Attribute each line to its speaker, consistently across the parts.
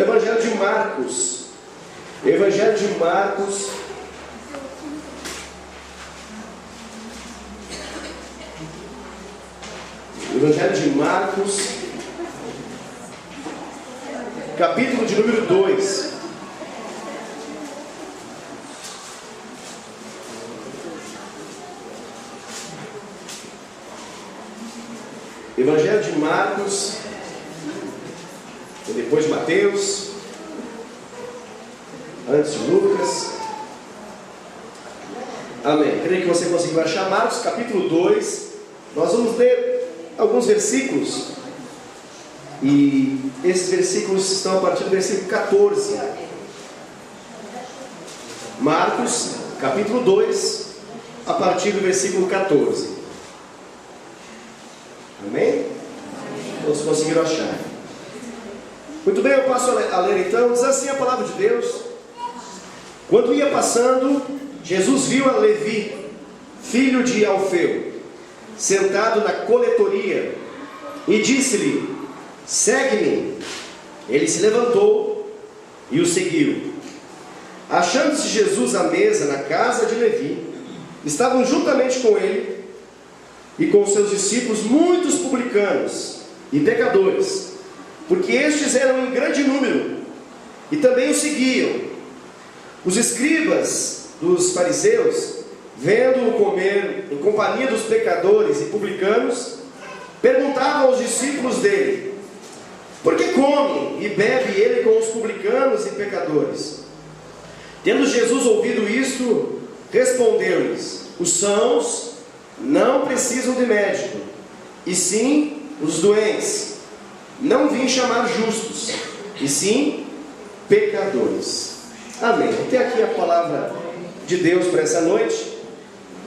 Speaker 1: Evangelho de Marcos. Evangelho de Marcos. Evangelho de Marcos, capítulo de número 2. Evangelho de Marcos, depois de Mateus, antes de Lucas. Amém. Creio que você conseguiu achar Marcos, capítulo 2. Nós vamos ler alguns versículos, e esses versículos estão a partir do versículo 14. Marcos, capítulo 2, a partir do versículo 14. Amém? Todos conseguiram achar? Muito bem, eu passo a ler então. Diz assim a palavra de Deus: quando ia passando, Jesus viu a Levi, filho de Alfeu, sentado na coletoria, e disse-lhe: segue-me. Ele se levantou e o seguiu. Achando-se Jesus à mesa na casa de Levi, estavam juntamente com ele e com seus discípulos muitos publicanos e pecadores, porque estes eram em grande número, e também o seguiam. Os escribas dos fariseus, vendo-o comer em companhia dos pecadores e publicanos, perguntavam aos discípulos dele: por que come e bebe ele com os publicanos e pecadores? Tendo Jesus ouvido isto, respondeu-lhes: os sãos não precisam de médico, e sim os doentes. Não vim chamar justos, e sim pecadores. Amém. Até aqui a palavra de Deus para essa noite.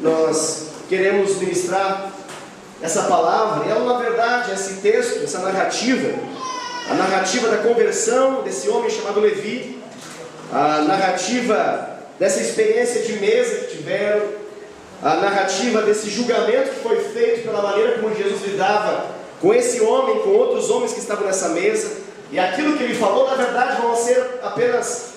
Speaker 1: Nós queremos ministrar essa palavra, e ela, na verdade, esse texto, essa narrativa, a narrativa da conversão desse homem chamado Levi, a narrativa dessa experiência de mesa que tiveram, a narrativa desse julgamento que foi feito pela maneira como Jesus lidava com esse homem, com outros homens que estavam nessa mesa, e aquilo que ele falou, na verdade, vão ser apenas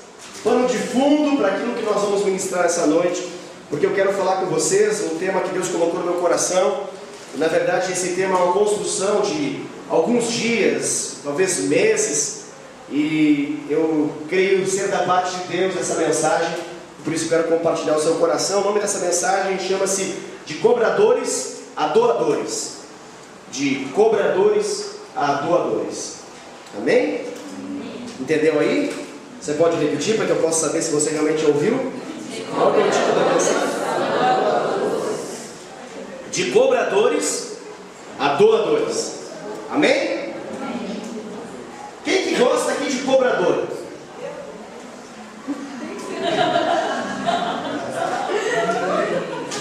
Speaker 1: pano de fundo para aquilo que nós vamos ministrar essa noite, porque eu quero falar com vocês um tema que Deus colocou no meu coração. Na verdade, esse tema é uma construção de alguns dias, talvez meses, e eu creio ser da parte de Deus essa mensagem, por isso eu quero compartilhar o seu coração. O nome dessa mensagem chama-se De Cobradores a Doadores. De cobradores a doadores. Amém? Entendeu aí? Você pode repetir para que eu possa saber se você realmente ouviu? Qual é o título da mensagem? De cobradores a doadores. Amém? Quem que gosta aqui de cobrador?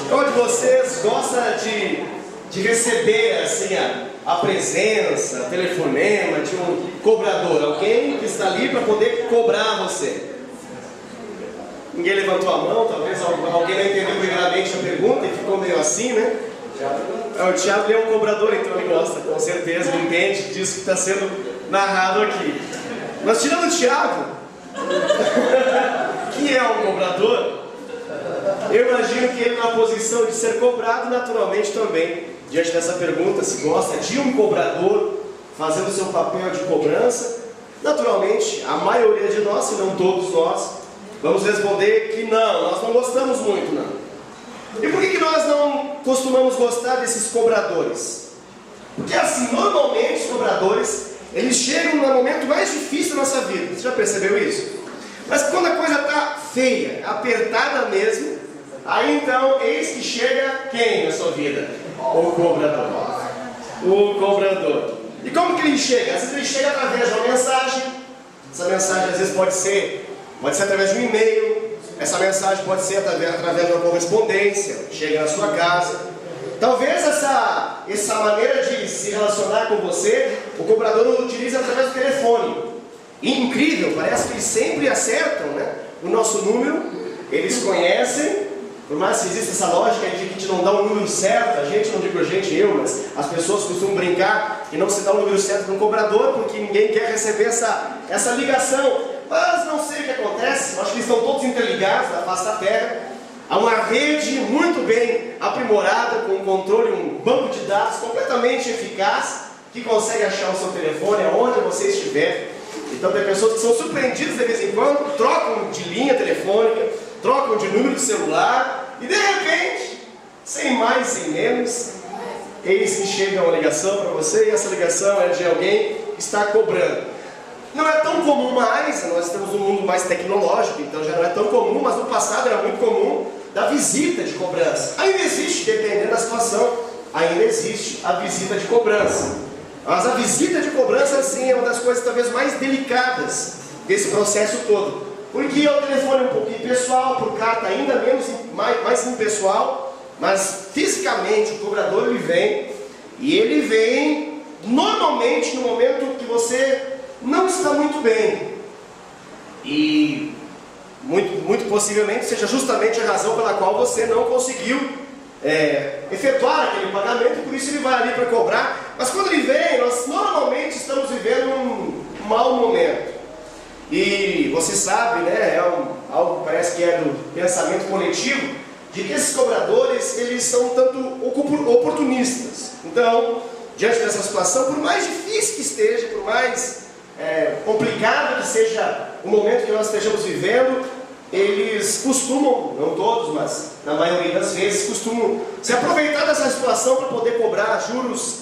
Speaker 1: Qual de vocês gosta de receber assim a presença, a telefonema de um cobrador? Alguém que está ali para poder cobrar você? Ninguém levantou a mão, talvez alguém não entendeu primeiramente a pergunta e ficou meio assim, né? O Thiago é um cobrador, então ele gosta, com certeza, ele entende disso que está sendo narrado aqui. Mas tirando o Thiago, que é um cobrador, eu imagino que ele, na posição de ser cobrado, naturalmente também, diante dessa pergunta, se gosta de um cobrador fazendo o seu papel de cobrança, naturalmente, a maioria de nós, se não todos nós, vamos responder que não, nós não gostamos muito, não. E por que nós não costumamos gostar desses cobradores? Porque assim, normalmente os cobradores, eles chegam no momento mais difícil da nossa vida. Você já percebeu isso? Mas quando a coisa está feia, apertada mesmo, aí então, eis que chega quem na sua vida? O cobrador. O cobrador. E como que ele chega? Às vezes ele chega através de uma mensagem. Essa mensagem às vezes pode ser através de um e-mail. Essa mensagem pode ser através de uma correspondência. Chega na sua casa. Talvez essa maneira de se relacionar com você, o cobrador utiliza através do telefone. E incrível, parece que eles sempre acertam, né? O nosso número, eles conhecem Por mais que exista essa lógica de que a gente não dá um número certo, a gente, não digo a gente, eu, mas as pessoas costumam brincar que não se dá um número certo para um cobrador, porque ninguém quer receber essa ligação. Mas não sei o que acontece, acho que eles estão todos interligados na face da terra. Há uma rede muito bem aprimorada, com um controle, um banco de dados completamente eficaz, que consegue achar o seu telefone aonde você estiver. Então tem pessoas que são surpreendidas de vez em quando, trocam de linha telefônica, trocam de número de celular, e de repente, sem mais, sem menos, eis que chega uma ligação para você, e essa ligação é de alguém que está cobrando. Não é tão comum mais, nós temos um mundo mais tecnológico, então já não é tão comum, mas no passado era muito comum da visita de cobrança. Ainda existe, dependendo da situação, ainda existe a visita de cobrança. Mas a visita de cobrança, sim, é uma das coisas talvez mais delicadas desse processo todo. Porque é o telefone um pouco impessoal, por carta ainda menos, mais impessoal, mas fisicamente o cobrador ele vem normalmente no momento que você não está muito bem. E muito possivelmente seja justamente a razão pela qual você não conseguiu efetuar aquele pagamento, por isso ele vai ali para cobrar. Mas quando ele vem, nós normalmente estamos vivendo um mau momento. E você sabe, né, algo que parece que é do pensamento coletivo, de que esses cobradores, eles são tanto oportunistas. Então, diante dessa situação, por mais difícil que esteja, por mais complicado que seja o momento que nós estejamos vivendo, eles costumam, não todos, mas na maioria das vezes, costumam se aproveitar dessa situação para poder cobrar juros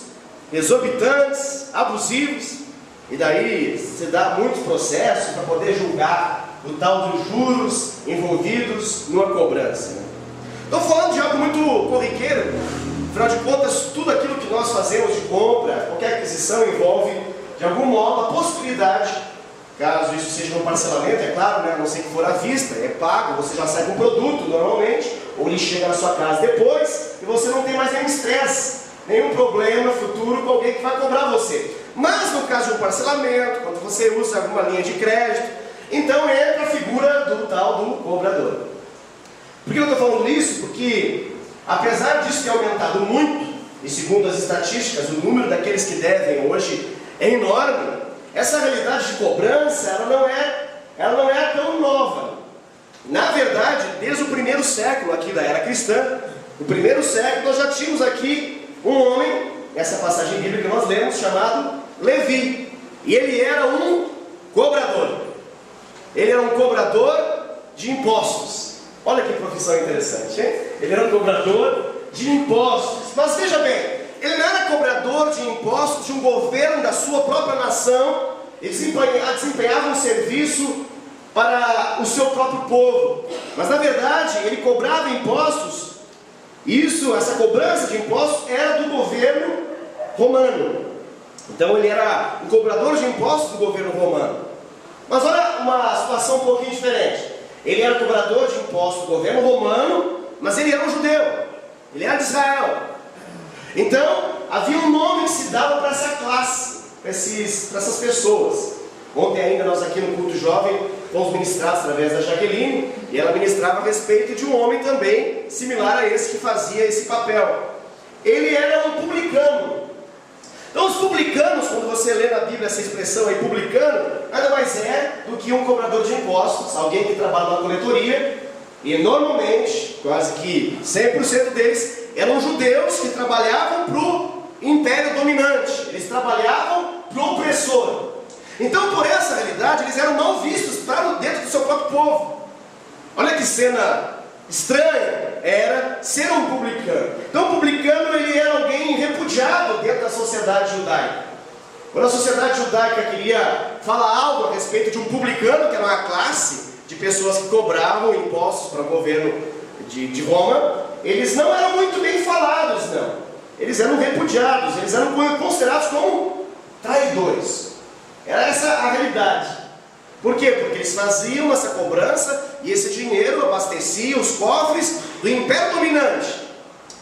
Speaker 1: exorbitantes, abusivos, e daí se dá muitos processos para poder julgar o tal dos juros envolvidos numa cobrança. Estou falando de algo muito corriqueiro, afinal de contas, tudo aquilo que nós fazemos de compra, qualquer aquisição envolve, de algum modo, a possibilidade, caso isso seja um parcelamento, é claro, né, a não ser que for à vista, é pago, você já sai com o produto normalmente, ou ele chega na sua casa depois, e você não tem mais nenhum estresse, nenhum problema futuro com alguém que vai cobrar você. Mas no caso de um parcelamento, quando você usa alguma linha de crédito, então entra a figura do tal do cobrador. Por que eu estou falando isso? Porque, apesar disso ter aumentado muito, e segundo as estatísticas, o número daqueles que devem hoje é enorme, essa realidade de cobrança, ela não é tão nova. Na verdade, desde o primeiro século aqui da era cristã, no primeiro século nós já tínhamos aqui um homem, essa passagem bíblica que nós lemos, chamado Levi. E ele era um cobrador. Ele era um cobrador de impostos. Olha que profissão interessante, hein? Ele era um cobrador de impostos. Mas veja bem, ele não era cobrador de impostos de um governo da sua própria nação. Ele desempenhava um serviço para o seu próprio povo. Mas na verdade, ele cobrava impostos. Essa cobrança de impostos era do governo romano. Então ele era um cobrador de impostos do governo romano. Mas olha uma situação um pouquinho diferente. Ele era cobrador de impostos do governo romano, mas ele era um judeu. Ele era de Israel. Então havia um nome que se dava para essa classe, para essas pessoas. Ontem ainda nós aqui no culto jovem fomos ministrados através da Jaqueline, e ela ministrava a respeito de um homem também similar a esse que fazia esse papel. Ele era um publicano. Então os publicanos, quando você lê na Bíblia essa expressão aí, publicano, nada mais é do que um cobrador de impostos, alguém que trabalha na coletoria, e normalmente, quase que 100% deles, eram judeus que trabalhavam para o império dominante, eles trabalhavam para o opressor. Então, por essa realidade, eles eram mal vistos para dentro do seu próprio povo. Olha que cena estranha era ser um publicano. Então, o publicano ele era alguém repudiado dentro da sociedade judaica. Quando a sociedade judaica queria falar algo a respeito de um publicano, que era uma classe de pessoas que cobravam impostos para o governo de Roma, eles não eram muito bem falados, não. Eles eram repudiados, eles eram considerados como traidores. Era essa a realidade. Por quê? Porque eles faziam essa cobrança e esse dinheiro abastecia os cofres do império dominante.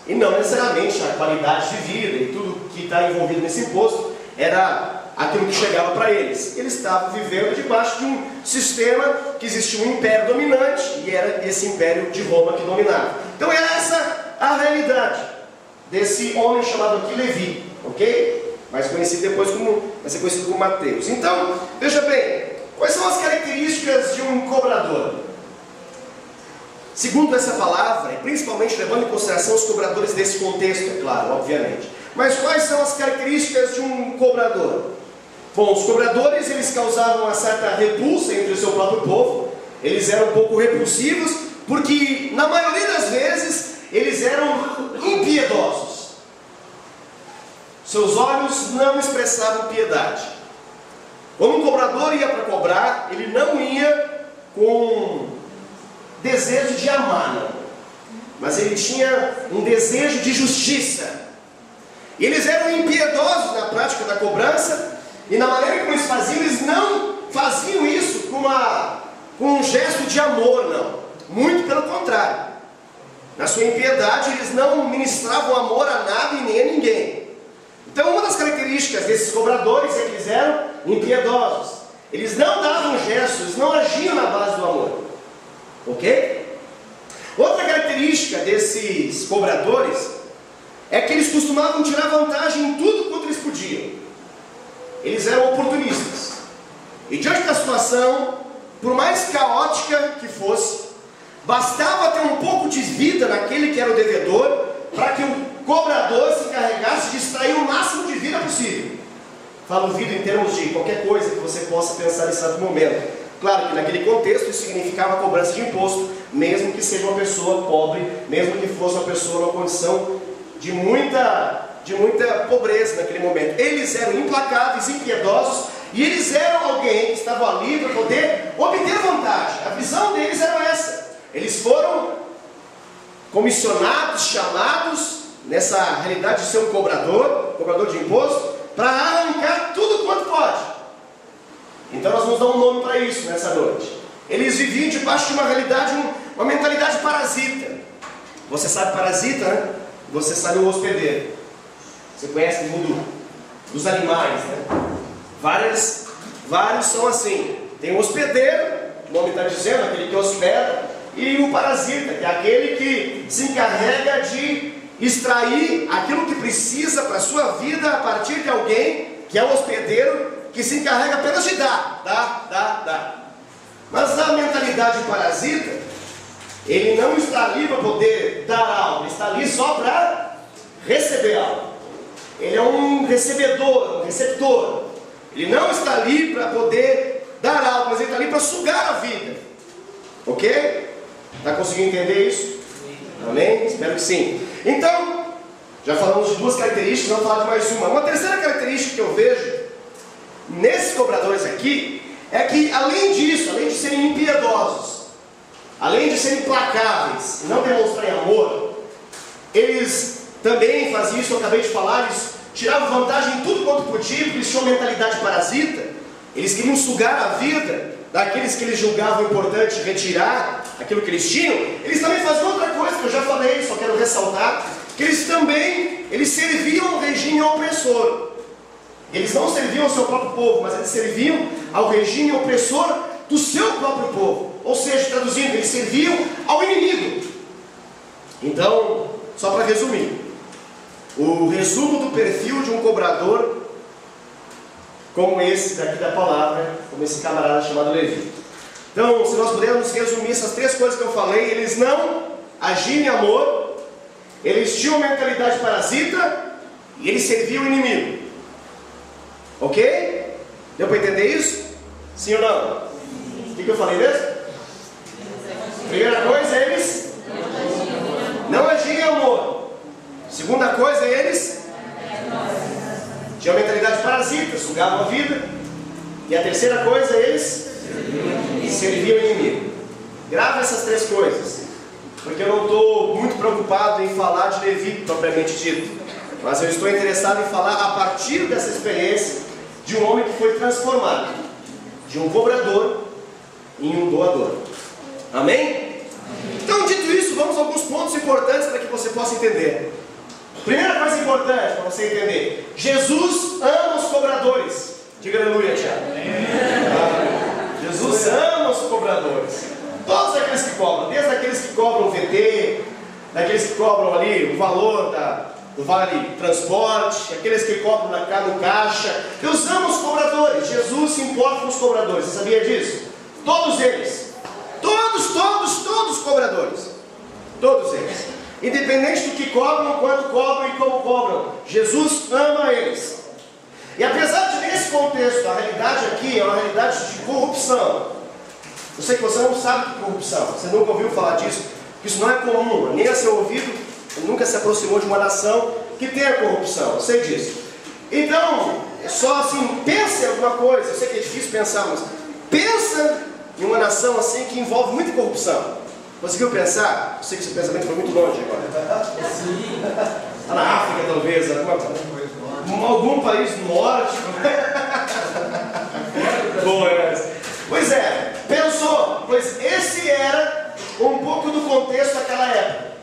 Speaker 1: E não necessariamente a qualidade de vida e tudo que está envolvido nesse imposto era aquilo que chegava para eles. Eles estavam vivendo debaixo de um sistema que existia um império dominante e era esse império de Roma que dominava. Então é essa a realidade desse homem chamado aqui Levi, ok? Mais conhecido depois vai ser conhecido como Mateus. Então, veja bem, quais são as características de um cobrador? Segundo essa palavra, e principalmente levando em consideração os cobradores desse contexto, é claro, obviamente. Mas quais são as características de um cobrador? Bom, os cobradores, eles causavam uma certa repulsa entre o seu próprio povo. Eles eram um pouco repulsivos, porque na maioria das vezes eles eram impiedosos. Seus olhos não expressavam piedade. Quando um cobrador ia para cobrar, ele não ia com desejo de amar, não. Mas ele tinha um desejo de justiça. E eles eram impiedosos na prática da cobrança, e na maneira como eles faziam, eles não faziam isso com um gesto de amor, não. Muito pelo contrário. Na sua impiedade, eles não ministravam amor a nada e nem a ninguém. Então, uma das características desses cobradores é que eles eram impiedosos. Eles não davam gestos, eles não agiam na base do amor. Ok? Outra característica desses cobradores é que eles costumavam tirar vantagem em tudo quanto eles podiam. Eles eram oportunistas. E diante da situação, por mais caótica que fosse, bastava ter um pouco de vida naquele que era o devedor, para que o cobrador se encarregasse de extrair o máximo de vida possível. Falo vida em termos de qualquer coisa que você possa pensar nesse exato momento. Claro que naquele contexto isso significava cobrança de imposto, mesmo que seja uma pessoa pobre, mesmo que fosse uma pessoa numa condição de muita pobreza naquele momento. Eles eram implacáveis, impiedosos, e eles eram alguém que estavam ali para poder obter vantagem. A visão deles era essa. Eles foram comissionados, chamados, nessa realidade de ser um cobrador de imposto, para arrancar tudo quanto pode. Então nós vamos dar um nome para isso nessa noite. Eles viviam debaixo de uma realidade, uma mentalidade parasita. Você sabe parasita, né? Você sabe o hospedeiro. Você conhece o mundo dos animais, né? Vários são assim. Tem o hospedeiro, o nome está dizendo, aquele que hospeda, e o parasita, que é aquele que se encarrega de extrair aquilo que precisa para a sua vida a partir de alguém, que é o hospedeiro, que se encarrega apenas de dar. Mas na mentalidade parasita, ele não está ali para poder dar algo, ele está ali só para receber algo. Ele é um recebedor, um receptor. Ele não está ali para poder dar algo, mas ele está ali para sugar a vida. Ok? Está conseguindo entender isso? Amém? Espero que sim. Então, já falamos de duas características, vamos falar de mais uma. Uma terceira característica que eu vejo nesses cobradores aqui é que, além disso, além de serem impiedosos, além de serem implacáveis e não demonstrarem amor, eles também faziam isso, eu acabei de falar, eles tiravam vantagem em tudo quanto podia, porque eles tinham mentalidade parasita. Eles queriam sugar a vida daqueles que eles julgavam importante retirar aquilo que eles tinham. Eles também faziam outra coisa que eu já falei, só quero ressaltar, que eles serviam ao regime opressor. Eles não serviam ao seu próprio povo, mas eles serviam ao regime opressor do seu próprio povo. Ou seja, traduzindo, eles serviam ao inimigo. Então, só para resumir, o resumo do perfil de um cobrador como esse daqui da palavra, como esse camarada chamado Levi. Então, se nós pudermos resumir essas três coisas que eu falei, eles não agiam em amor, eles tinham mentalidade parasita e eles serviam o inimigo. Ok? Deu para entender isso? Sim ou não? O que eu falei mesmo? Primeira coisa, eles não agiam em amor. Segunda coisa, eles tinham mentalidade parasita, sugavam a vida. E a terceira coisa, eles serviam o inimigo. Grava essas três coisas, porque eu não estou muito preocupado em falar de Levi propriamente dito, mas eu estou interessado em falar a partir dessa experiência de um homem que foi transformado de um cobrador em um doador. Amém? Então, dito isso, vamos a alguns pontos importantes para que você possa entender. Primeira coisa importante para você entender: Jesus ama os cobradores. Diga aleluia, Tiago. Jesus ama os cobradores. Todos aqueles que cobram, desde aqueles que cobram VT, daqueles que cobram ali o valor do vale transporte, aqueles que cobram no caixa. Deus ama os cobradores. Jesus se importa com os cobradores. Você sabia disso? Todos eles. Todos cobradores. Todos eles. Independente do que cobram, quanto cobram e como cobram, Jesus ama eles. E apesar de nesse contexto, a realidade aqui é uma realidade de corrupção. Eu sei que você não sabe o que é corrupção. Você nunca ouviu falar disso. Isso não é comum, nem a seu ouvido. Nunca se aproximou de uma nação que tenha corrupção. Eu sei disso. Então, só assim, pense em alguma coisa. Eu sei que é difícil pensar, mas pensa em uma nação assim que envolve muita corrupção. Conseguiu pensar? Eu sei que esse pensamento foi muito longe agora. Está na África, talvez, algum país do norte. Pois é, pensou, pois esse era um pouco do contexto daquela época.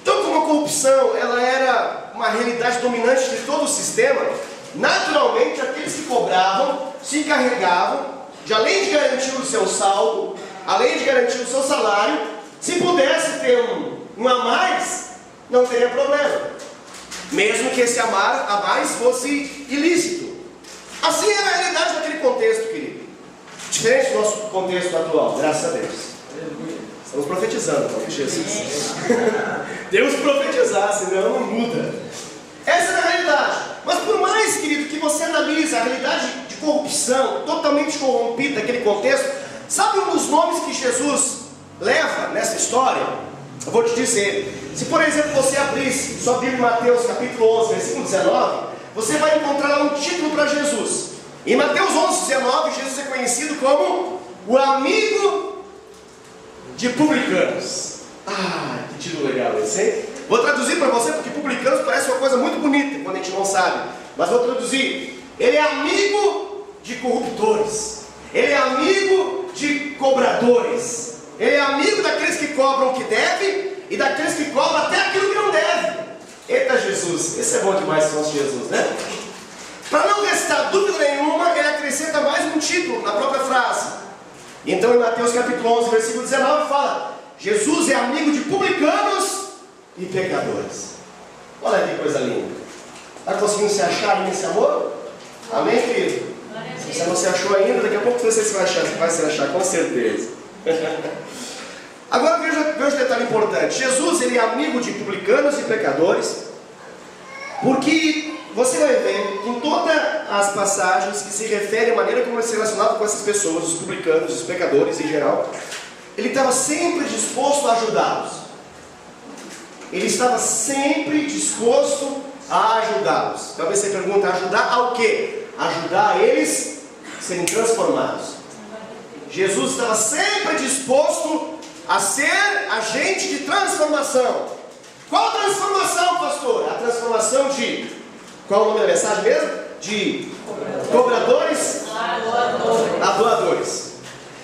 Speaker 1: Então, como a corrupção ela era uma realidade dominante de todo o sistema, naturalmente aqueles que cobravam se encarregavam de, além de garantir o seu saldo, além de garantir o seu salário, se pudesse ter um a mais, não teria problema, mesmo que esse a mais fosse ilícito. Assim era a realidade daquele contexto, querido. Diferente do nosso contexto atual, graças a Deus. Estamos profetizando, em nome de Jesus. Deus profetizar, senão não muda. Essa é a realidade. Mas por mais, querido, que você analise a realidade de corrupção, totalmente corrompida daquele contexto, sabe um dos nomes que Jesus leva nessa história? Eu vou te dizer. Se, por exemplo, você abrisse sua Bíblia em Mateus capítulo 11, versículo 19, você vai encontrar lá um título para Jesus. Em Mateus 11, 19, Jesus é conhecido como o amigo de publicanos. Ah, que título legal esse, hein? Vou traduzir para você, porque publicanos parece uma coisa muito bonita quando a gente não sabe. Mas vou traduzir. Ele é amigo de corruptores. Ele é amigo de cobradores. Ele é amigo daqueles que cobram o que deve e daqueles que cobram até aquilo que não deve. Eita Jesus, esse é bom demais esse nosso Jesus, né? Para não restar dúvida nenhuma, ele acrescenta mais um título na própria frase. Então em Mateus capítulo 11, versículo 19 fala: Jesus é amigo de publicanos e pecadores. Olha que coisa linda. Está conseguindo se achar aí nesse amor? Amém, querido? Se você não se achou ainda, daqui a pouco você vai se achar, com certeza. Agora veja um detalhe importante. Jesus ele é amigo de publicanos e pecadores, porque você vai ver que em todas as passagens que se referem à maneira como ele se relacionava com essas pessoas, os publicanos, os pecadores em geral, ele estava sempre disposto a ajudá-los. Ele estava sempre disposto a ajudá-los. Talvez você pergunte, ajudar ao quê? Ajudar a eles serem transformados. Jesus estava sempre disposto a ser agente de transformação. Qual transformação, pastor? A transformação de... Qual é o nome da mensagem mesmo? De cobradores a doadores.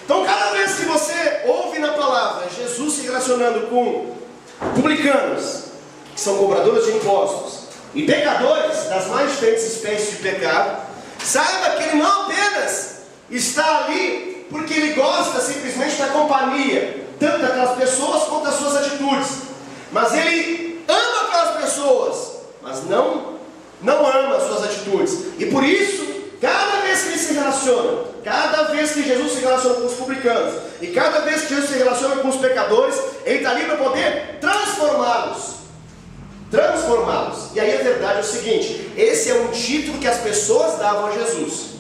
Speaker 1: Então cada vez que você ouve na palavra Jesus se relacionando com publicanos, que são cobradores de impostos, e pecadores das mais diferentes espécies de pecado, saiba que ele não apenas está ali porque ele gosta simplesmente da companhia, tanto daquelas pessoas quanto das suas atitudes, mas ele ama aquelas pessoas, mas não ama as suas atitudes. E por isso, cada vez que ele se relaciona, cada vez que Jesus se relaciona com os publicanos, e cada vez que Jesus se relaciona com os pecadores, ele está ali para poder transformá-los. E aí a verdade é o seguinte: esse é um título que as pessoas davam a Jesus,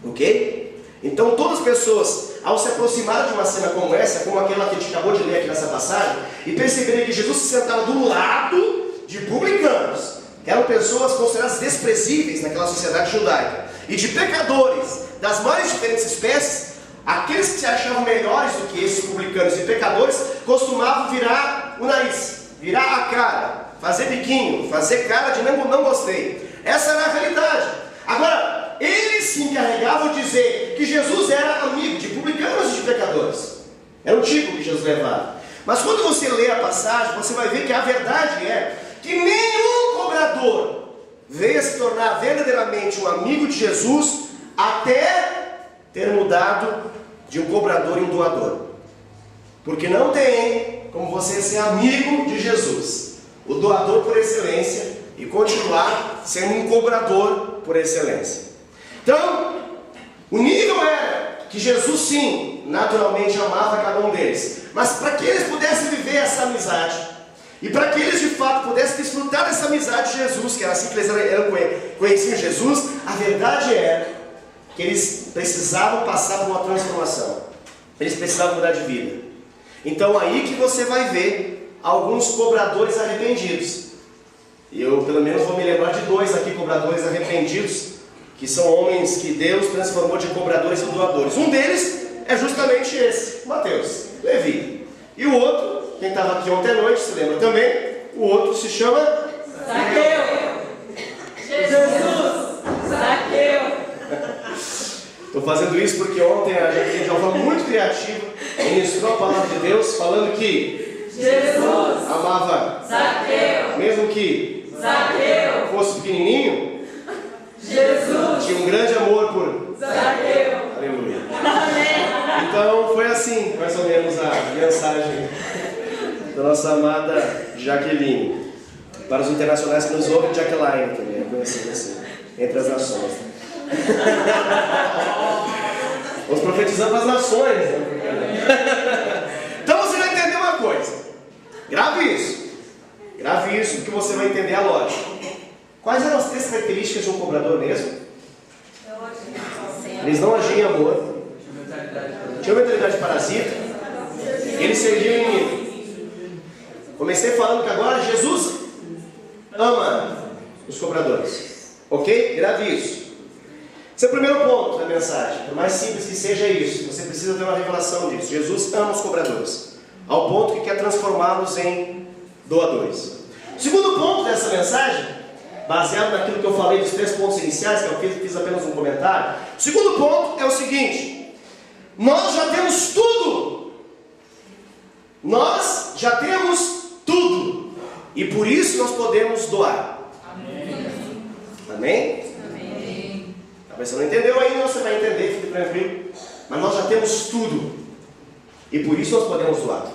Speaker 1: ok? Então todas as pessoas, ao se aproximarem de uma cena como essa, como aquela que a gente acabou de ler aqui nessa passagem, e perceberem que Jesus se sentava do lado de publicanos, que eram pessoas consideradas desprezíveis naquela sociedade judaica, e de pecadores das mais diferentes espécies, aqueles que se achavam melhores do que esses publicanos e pecadores costumavam virar o nariz, virar a cara, fazer biquinho, fazer cara de não gostei. Essa era a realidade. Agora, eles se encarregavam de dizer que Jesus era amigo de publicanos e de pecadores. Era o tipo que Jesus levava. Mas quando você lê a passagem, você vai ver que a verdade é que nenhum cobrador veio a se tornar verdadeiramente um amigo de Jesus até ter mudado de um cobrador em um doador. Porque não tem como você ser amigo de Jesus, o doador por excelência, e continuar sendo um cobrador por excelência. Então, o nível era que Jesus sim, naturalmente amava cada um deles, mas para que eles pudessem viver essa amizade, e para que eles de fato pudessem desfrutar dessa amizade de Jesus, que era assim que eles conheciam Jesus, a verdade era que eles precisavam passar por uma transformação, eles precisavam mudar de vida. Então aí que você vai ver alguns cobradores arrependidos. E eu pelo menos vou me lembrar de 2 aqui, cobradores arrependidos, que são homens que Deus transformou de cobradores e doadores. Um deles é justamente esse, Mateus, Levi. E o outro, quem estava aqui ontem à noite, se lembra também, o outro se chama
Speaker 2: Zaqueu. Jesus, Zaqueu.
Speaker 1: Estou fazendo isso porque ontem a gente de uma forma muito criativa ministrou a palavra de Deus, falando que
Speaker 2: Jesus
Speaker 1: amava
Speaker 2: Zaqueu.
Speaker 1: mesmo que
Speaker 2: Zaqueu.
Speaker 1: fosse pequenininho,
Speaker 2: Jesus
Speaker 1: tinha um grande amor por
Speaker 2: Zaqueu.
Speaker 1: Aleluia.
Speaker 2: Amém.
Speaker 1: Então foi assim, mais ou menos, a mensagem da nossa amada Jaqueline. Para os internacionais que nos ouvem, Jaqueline também é conhecido assim, entre as nações. Vamos profetizando para as nações, né? Então você vai entender uma coisa. Grave isso, porque você vai entender a lógica. Quais eram as 3 características de um cobrador mesmo? Eles não agiam em amor, tinham mentalidade parasita, eles serviam em inimigo. Comecei falando que agora Jesus ama os cobradores, ok? Grave isso. Esse é o primeiro ponto da mensagem. Por mais simples que seja isso, você precisa ter uma revelação disso. Jesus ama os cobradores, ao ponto que quer transformá-los em doadores. O segundo ponto dessa mensagem, baseado naquilo que eu falei dos 3 pontos iniciais, que eu fiz apenas um comentário. O segundo ponto é o seguinte: nós já temos tudo. Nós já temos tudo. E por isso nós podemos doar. Amém? Amém? Amém. Talvez você não entendeu ainda, você vai entender, fique tranquilo. Mas nós já temos tudo. E por isso nós podemos doar.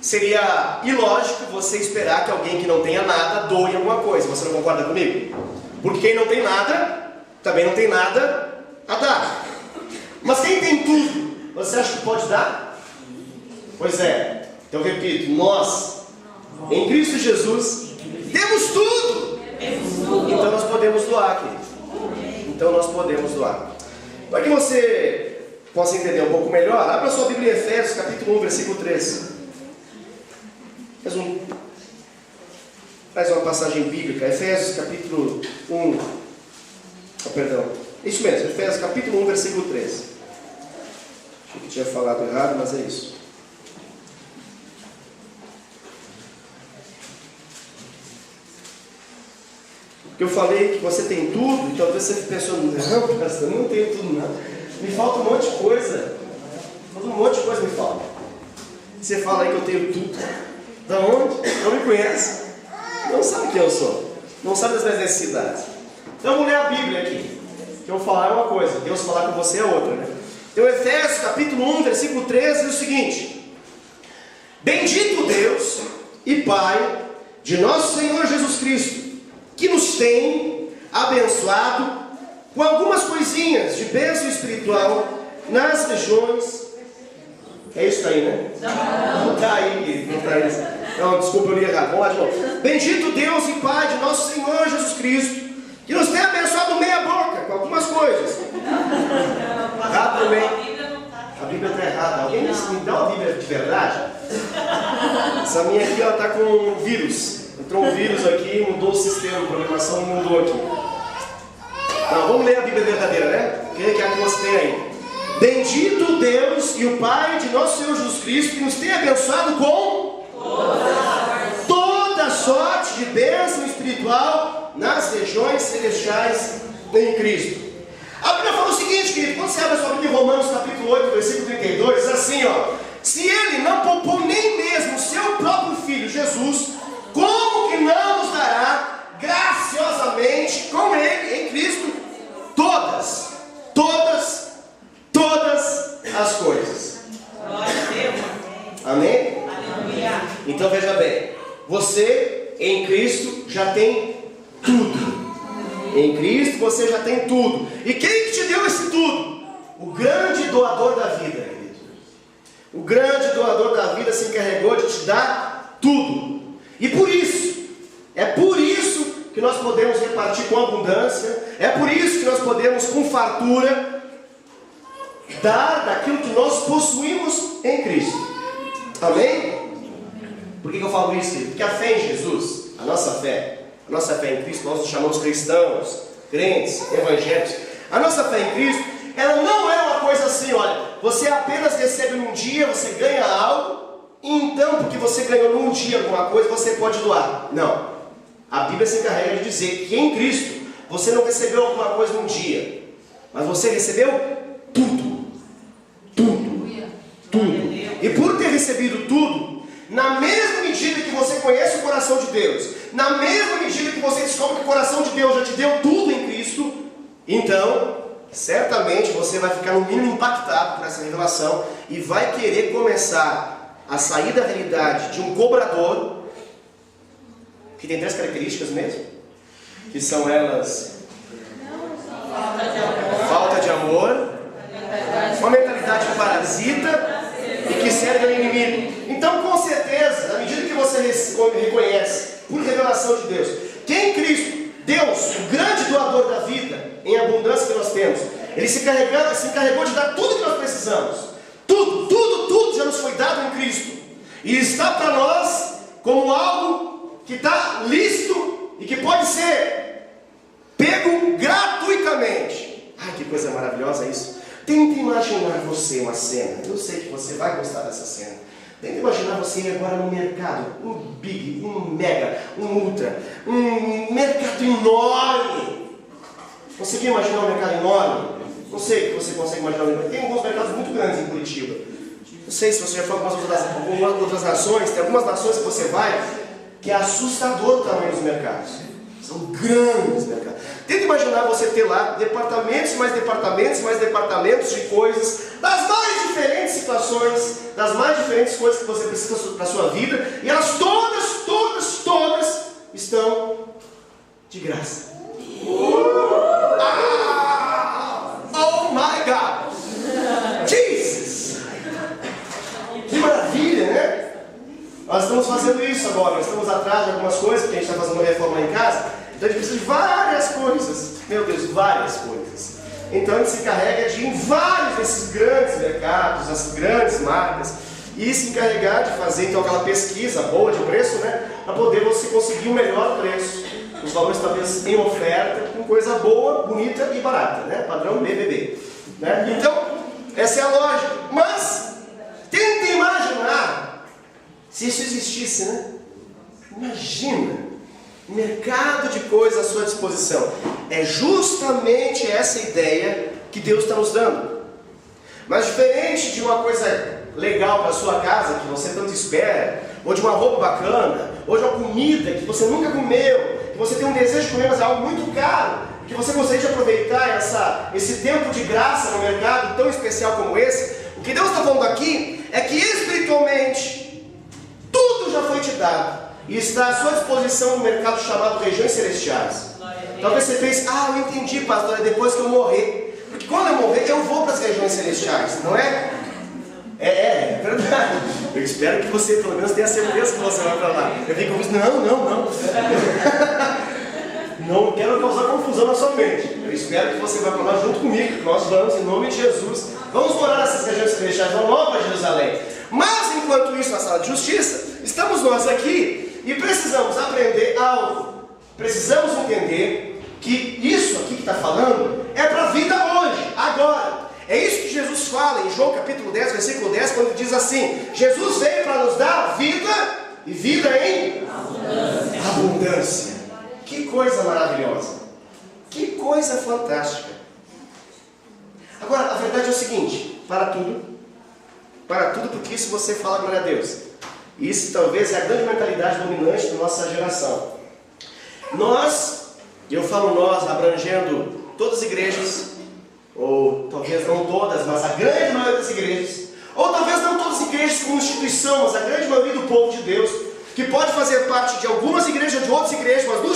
Speaker 1: Seria ilógico você esperar que alguém que não tenha nada doe alguma coisa. Você não concorda comigo? Porque quem não tem nada, também não tem nada a dar. Mas quem tem tudo, você acha que pode dar? Pois é. Então eu repito, nós, em Cristo Jesus, temos tudo. Então nós podemos doar, querido. Então nós podemos doar. Para que você possa entender um pouco melhor, abra sua Bíblia em Efésios, capítulo 1, versículo 13. Faz uma passagem bíblica, Efésios capítulo 1, isso mesmo, Efésios capítulo 1, versículo 13. Achei que tinha falado errado, mas é isso. Porque eu falei que você tem tudo, e talvez você pensou, não, pastor, eu não tenho tudo não. Me falta um monte de coisa. Um monte de coisa me falta. Você fala aí que eu tenho tudo. Da onde? Não me conhece. Não sabe quem eu sou. Não sabe das minhas necessidades. Então vamos ler a Bíblia aqui. Que eu vou falar é uma coisa, Deus falar com você é outra, né? Então Efésios capítulo 1, versículo 13 diz o seguinte: bendito Deus e Pai de nosso Senhor Jesus Cristo, que nos tem abençoado com algumas coisinhas de bênção espiritual nas regiões. É isso aí, né? Não está aí, não está aí. Não, desculpa, eu li errado. Vamos lá de novo. Bendito Deus e Pai de nosso Senhor Jesus Cristo, que nos tem abençoado meia boca com algumas coisas. Errado também. A Bíblia está errada. Alguém me dá uma Bíblia de verdade? Essa minha aqui está com um vírus. Entrou um vírus aqui, mudou o sistema, a programação mudou aqui. Não, vamos ler a Bíblia verdadeira, né? Que é a que você tem aí. Bendito Deus e o Pai de nosso Senhor Jesus Cristo, que nos tem abençoado com toda sorte de bênção espiritual nas regiões celestiais em Cristo. A Bíblia fala o seguinte, querido, quando você abre a sua Bíblia em Romanos capítulo 8, versículo 32, diz assim, ó: se Ele não poupou nem mesmo o seu próprio Filho, Jesus, como que não nos dará graciosamente com Ele, em Cristo, todas as coisas? Amém? Aleluia. Então veja bem, você em Cristo já tem tudo. Em Cristo você já tem tudo. E quem que te deu esse tudo? O grande doador da vida, querido. O grande doador da vida se encarregou de te dar tudo. E por isso, é por isso que nós podemos repartir com abundância, é por isso que nós podemos com fartura dar daquilo que nós possuímos em Cristo. Amém? Por que eu falo isso, querido? Porque a fé em Jesus, a nossa fé em Cristo, nós nos chamamos cristãos, crentes, evangélicos. A nossa fé em Cristo, ela não é uma coisa assim, olha, você apenas recebe num dia, você ganha algo, e então, porque você ganhou num dia alguma coisa, você pode doar. Não. A Bíblia se encarrega de dizer que em Cristo, você não recebeu alguma coisa num dia, mas você recebeu tudo. Tudo. Tudo. E por ter recebido tudo, na mesma medida que você conhece o coração de Deus, na mesma medida que você descobre que o coração de Deus já te deu tudo em Cristo, então, certamente você vai ficar no mínimo impactado por essa revelação e vai querer começar a sair da realidade de um cobrador, que tem 3 características mesmo, que são elas: falta de amor, uma mentalidade parasita e que serve ao inimigo. Então, com certeza, à medida que você reconhece, por revelação de Deus, que em Cristo, Deus, o grande doador da vida, em abundância que nós temos, Ele se encarregou de dar tudo que nós precisamos. Tudo já nos foi dado em Cristo. E está para nós como algo que está lícito e que pode ser pego gratuitamente. Ai, que coisa maravilhosa isso. Tenta imaginar você uma cena. Eu sei que você vai gostar dessa cena. Tenta imaginar você agora no mercado, um big, um mega, um ultra, um mercado enorme. Conseguiu imaginar um mercado enorme? Não sei que você consegue imaginar um mercado. Tem alguns mercados muito grandes em Curitiba. Não sei se você já foi para algumas outras nações. Tem algumas nações que você vai que é assustador o tamanho dos mercados. São grandes mercados. Tenta imaginar você ter lá departamentos, mais departamentos, mais departamentos de coisas, das mais diferentes situações, das mais diferentes coisas que você precisa para a sua vida, e elas todas estão de graça. Oh my God! Jesus! Que maravilha, né? Nós estamos fazendo isso agora, nós estamos atrás de algumas coisas, porque a gente está fazendo uma reforma lá em casa, então a gente precisa de várias coisas, meu Deus, várias coisas. Então a gente se encarrega de ir em vários desses grandes mercados, as grandes marcas, e se encarregar de fazer então aquela pesquisa boa de preço, né, para poder você conseguir o melhor preço, os valores talvez em oferta, com coisa boa, bonita e barata, né, padrão BBB. Né? Então, essa é a lógica, mas tenta imaginar se isso existisse, né? Imagina, mercado de coisas à sua disposição. É justamente essa ideia que Deus está nos dando. Mas diferente de uma coisa legal para a sua casa, que você tanto espera, ou de uma roupa bacana, ou de uma comida que você nunca comeu, que você tem um desejo de comer, mas é algo muito caro, que você gostaria de aproveitar esse tempo de graça no mercado tão especial como esse, o que Deus está falando aqui é que espiritualmente tudo já foi te dado e está à sua disposição no mercado chamado regiões celestiais. Talvez você pense, eu entendi, pastor, é depois que eu morrer. Porque quando eu morrer, eu vou para as regiões celestiais, não é? É verdade. Eu espero que você, pelo menos, tenha certeza que você vai para lá. Eu fico com não. Não quero causar confusão na sua mente. Eu espero que você vá para lá junto comigo, que nós vamos, em nome de Jesus. Vamos morar nessas regiões celestiais, na Nova Jerusalém. Mas, enquanto isso, na sala de justiça, estamos nós aqui e precisamos aprender algo. Precisamos entender que isso aqui que está falando é para a vida hoje, agora. É isso que Jesus fala em João capítulo 10, versículo 10, quando diz assim: Jesus veio para nos dar vida e vida em abundância. Que coisa maravilhosa. Que coisa fantástica. Agora, a verdade é o seguinte: para tudo, porque isso você fala glória a Deus. Isso talvez é a grande mentalidade dominante da nossa geração. Nós, eu falo nós, abrangendo todas as igrejas, ou talvez não todas, mas a grande maioria das igrejas, ou talvez não todas as igrejas, igrejas como instituição, mas a grande maioria do povo de Deus, que pode fazer parte de algumas igrejas, de outras igrejas, mas no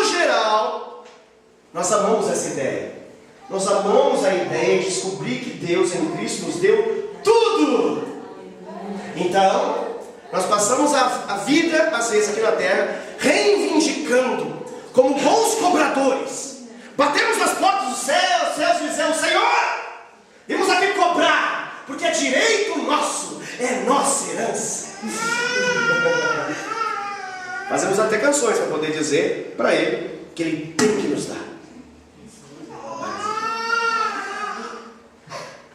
Speaker 1: geral, nós amamos essa ideia. Nós amamos a ideia de descobrir que Deus em Cristo nos deu tudo. Então, nós passamos a vida, às vezes aqui na terra, reivindicando como bons cobradores. Batemos nas portas dos céus e dizemos: Senhor, vimos aqui cobrar, porque é direito nosso, é nossa herança. Fazemos até canções para poder dizer para Ele que Ele tem que nos dar.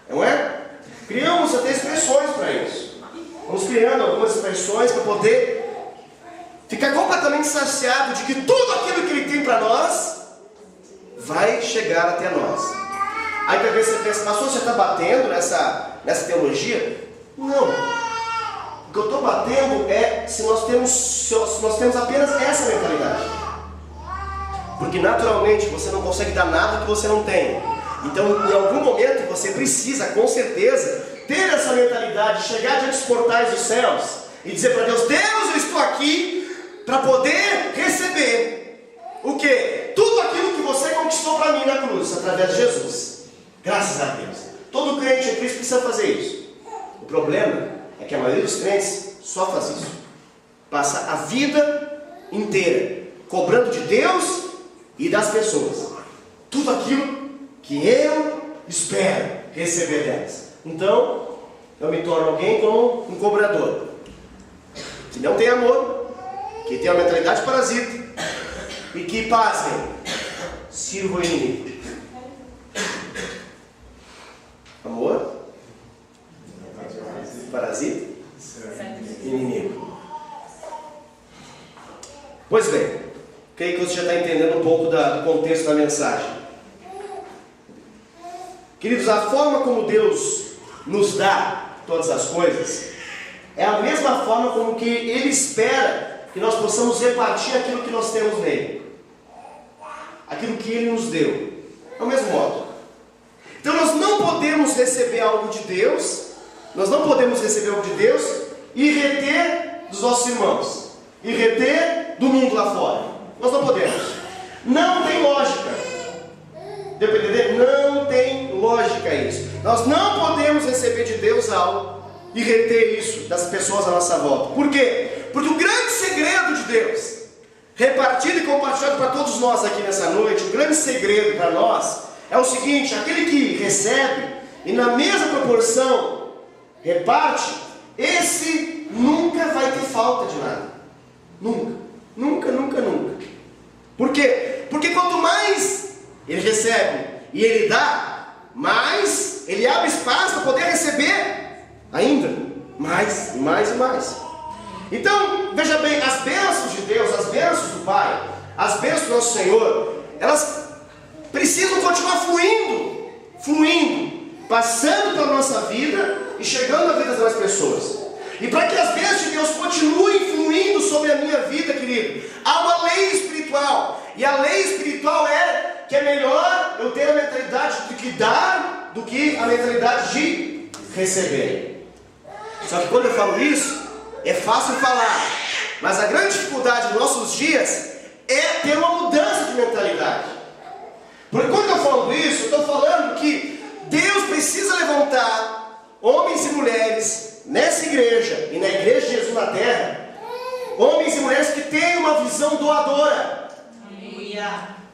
Speaker 1: Não é? Criamos até expressões para isso. Vamos criando algumas expressões para poder ficar completamente saciado de que tudo aquilo que Ele tem para nós vai chegar até nós. Aí talvez você pensa: pastor, você está batendo nessa teologia? Não. O que eu estou batendo é se nós temos apenas essa mentalidade. Porque naturalmente você não consegue dar nada que você não tem. Então em algum momento você precisa, com certeza, ter essa mentalidade, chegar diante dos portais dos céus e dizer para Deus: Deus, eu estou aqui para poder receber o quê? Tudo aquilo que você conquistou para mim na cruz, através de Jesus. Graças a Deus. Todo crente em Cristo precisa fazer isso. O problema é que a maioria dos crentes só faz isso. Passa a vida inteira cobrando de Deus e das pessoas tudo aquilo que eu espero receber delas. Então, eu me torno alguém como um cobrador, que não tem amor, que tem uma mentalidade parasita e que, pasmem, sirva o inimigo. Amor, parasita, inimigo. Pois bem, creio que você já está entendendo um pouco do contexto da mensagem. Queridos, a forma como Deus nos dá todas as coisas é a mesma forma como que Ele espera que nós possamos repartir aquilo que nós temos nele, aquilo que Ele nos deu, é o mesmo modo. Então nós não podemos receber algo de Deus, e reter dos nossos irmãos, e reter do mundo lá fora. Nós não podemos. Não tem lógica. Não tem lógica isso. Nós não podemos receber de Deus algo e reter isso das pessoas à nossa volta. Por quê? Porque o grande segredo de Deus, repartido e compartilhado para todos nós aqui nessa noite, o grande segredo para nós é o seguinte: aquele que recebe e na mesma proporção reparte, esse nunca vai ter falta de nada. Nunca. Por quê? Porque quanto mais ele recebe e ele dá, mais ele abre espaço para poder receber ainda mais e mais e mais. Então, veja bem, as bênçãos de Deus, as bênçãos do Pai, as bênçãos do nosso Senhor, elas precisam continuar fluindo, passando pela nossa vida e chegando à vida das pessoas. E para que as bênçãos de Deus continuem fluindo sobre a minha vida, querido, há uma lei espiritual. E a lei espiritual é que é melhor eu ter a mentalidade de que dar do que a mentalidade de receber. Só que quando eu falo isso, é fácil falar, mas a grande dificuldade dos nossos dias é ter uma mudança de mentalidade. Porque quando eu falo isso, eu estou falando que Deus precisa levantar homens e mulheres nessa igreja e na igreja de Jesus na terra, homens e mulheres que têm uma visão doadora.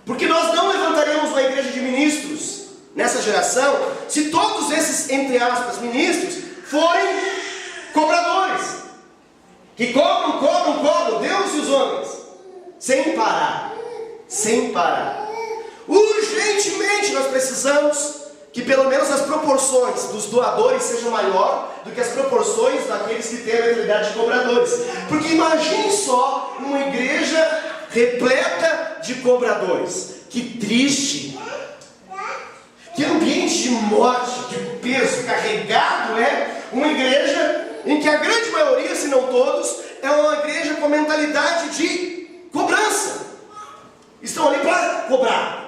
Speaker 1: Porque nós não levantaremos uma igreja de ministros nessa geração se todos esses, entre aspas, ministros forem cobradores, que cobram, Deus e os homens, sem parar. Urgentemente nós precisamos que pelo menos as proporções dos doadores sejam maior do que as proporções daqueles que têm a mentalidade de cobradores. Porque imagine só uma igreja repleta de cobradores. Que triste, que ambiente de morte, de peso carregado é uma igreja em que a grande maioria, se não todos, é uma igreja com mentalidade de cobrança. Estão ali para cobrar.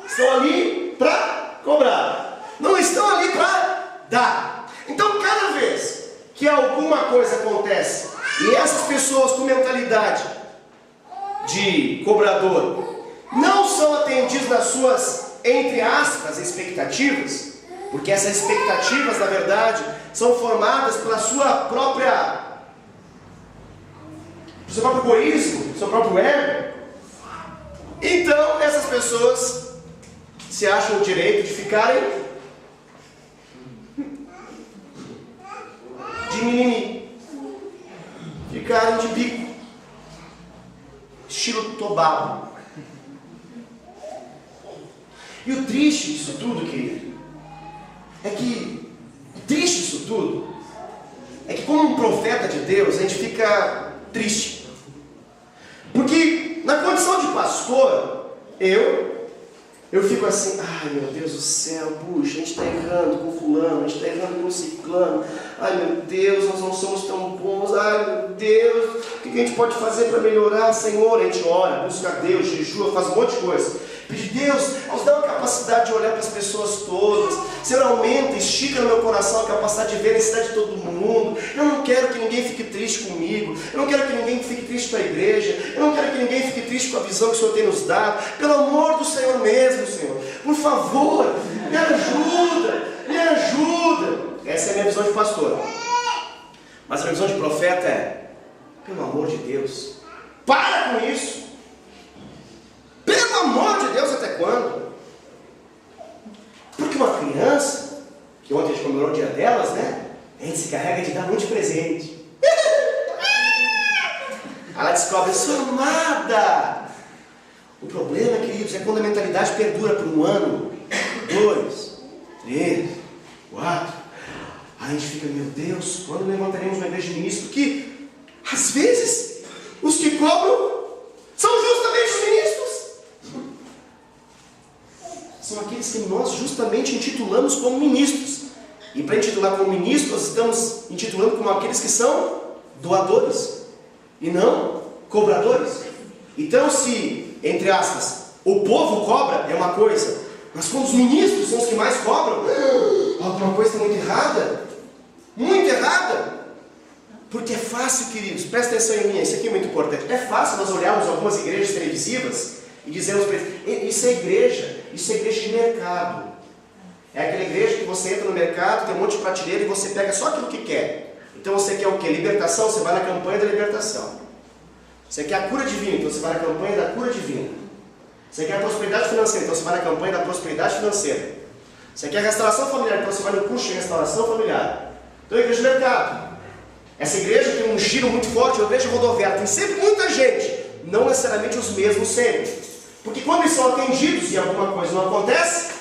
Speaker 1: Estão ali para cobrar. Não estão ali para dá. Então, cada vez que alguma coisa acontece e essas pessoas com mentalidade de cobrador não são atendidas nas suas, entre aspas, expectativas, porque essas expectativas, na verdade, são formadas pelo seu próprio egoísmo, seu próprio ego. Então, essas pessoas se acham o direito de ficarem de mimimi, ficarem de bico, estilo Tobalo. E o triste disso tudo, querido, é que como um profeta de Deus, a gente fica triste. Porque na condição de pastor, eu fico assim, ai meu Deus do céu, puxa, a gente está errando com fulano, a gente está errando com ciclano, ai meu Deus, nós não somos tão bons, ai meu Deus, o que a gente pode fazer para melhorar, Senhor? A gente ora, busca Deus, jejua, faz um monte de coisa. Pede, Deus, nos dá uma capacidade de olhar para as pessoas todas. Senhor, aumenta, estica no meu coração a capacidade de ver a necessidade de todo mundo. Eu não quero que ninguém fique triste comigo. Eu não quero que ninguém fique triste com a igreja. Eu não quero que ninguém fique triste com a visão que o Senhor tem nos dado. Pelo amor do Senhor mesmo, Senhor. Por favor, me ajuda, me ajuda. Essa é a minha visão de pastor. Mas a minha visão de profeta é, pelo amor de Deus, para com isso. Pelo amor de Deus, até quando? Porque uma criança, que ontem a gente comemorou o dia delas, né? A gente se carrega de dar um monte de presente. Ela descobre, sou amada. O problema, queridos, é quando a mentalidade perdura por 1 ano, 2, 3, 4. Aí a gente fica, meu Deus, quando levantaremos uma igreja de ministro? Que, às vezes, os que cobram são justamente os ministros. São aqueles que nós justamente intitulamos como ministros. E para intitular como ministros, nós estamos intitulando como aqueles que são doadores e não cobradores. Então, se, entre aspas, o povo cobra, é uma coisa, mas quando os ministros são os que mais cobram, alguma coisa está muito errada. Muito errada. Porque é fácil, queridos, presta atenção em mim, isso aqui é muito importante. É fácil nós olharmos algumas igrejas televisivas e dizemos para eles, isso é igreja de mercado. É aquela igreja que você entra no mercado, tem um monte de prateleira e você pega só aquilo que quer. Então você quer o quê? Libertação, você vai na campanha da libertação. Você quer a cura divina, então você vai na campanha da cura divina. Você quer a prosperidade financeira, então você vai na campanha da prosperidade financeira. Você quer a restauração familiar, então você vai no curso de restauração familiar. Então é a igreja de mercado. Essa igreja tem um giro muito forte, a igreja rodoviária, tem sempre muita gente, não necessariamente os mesmos sempre. Porque quando eles são atendidos e alguma coisa não acontece,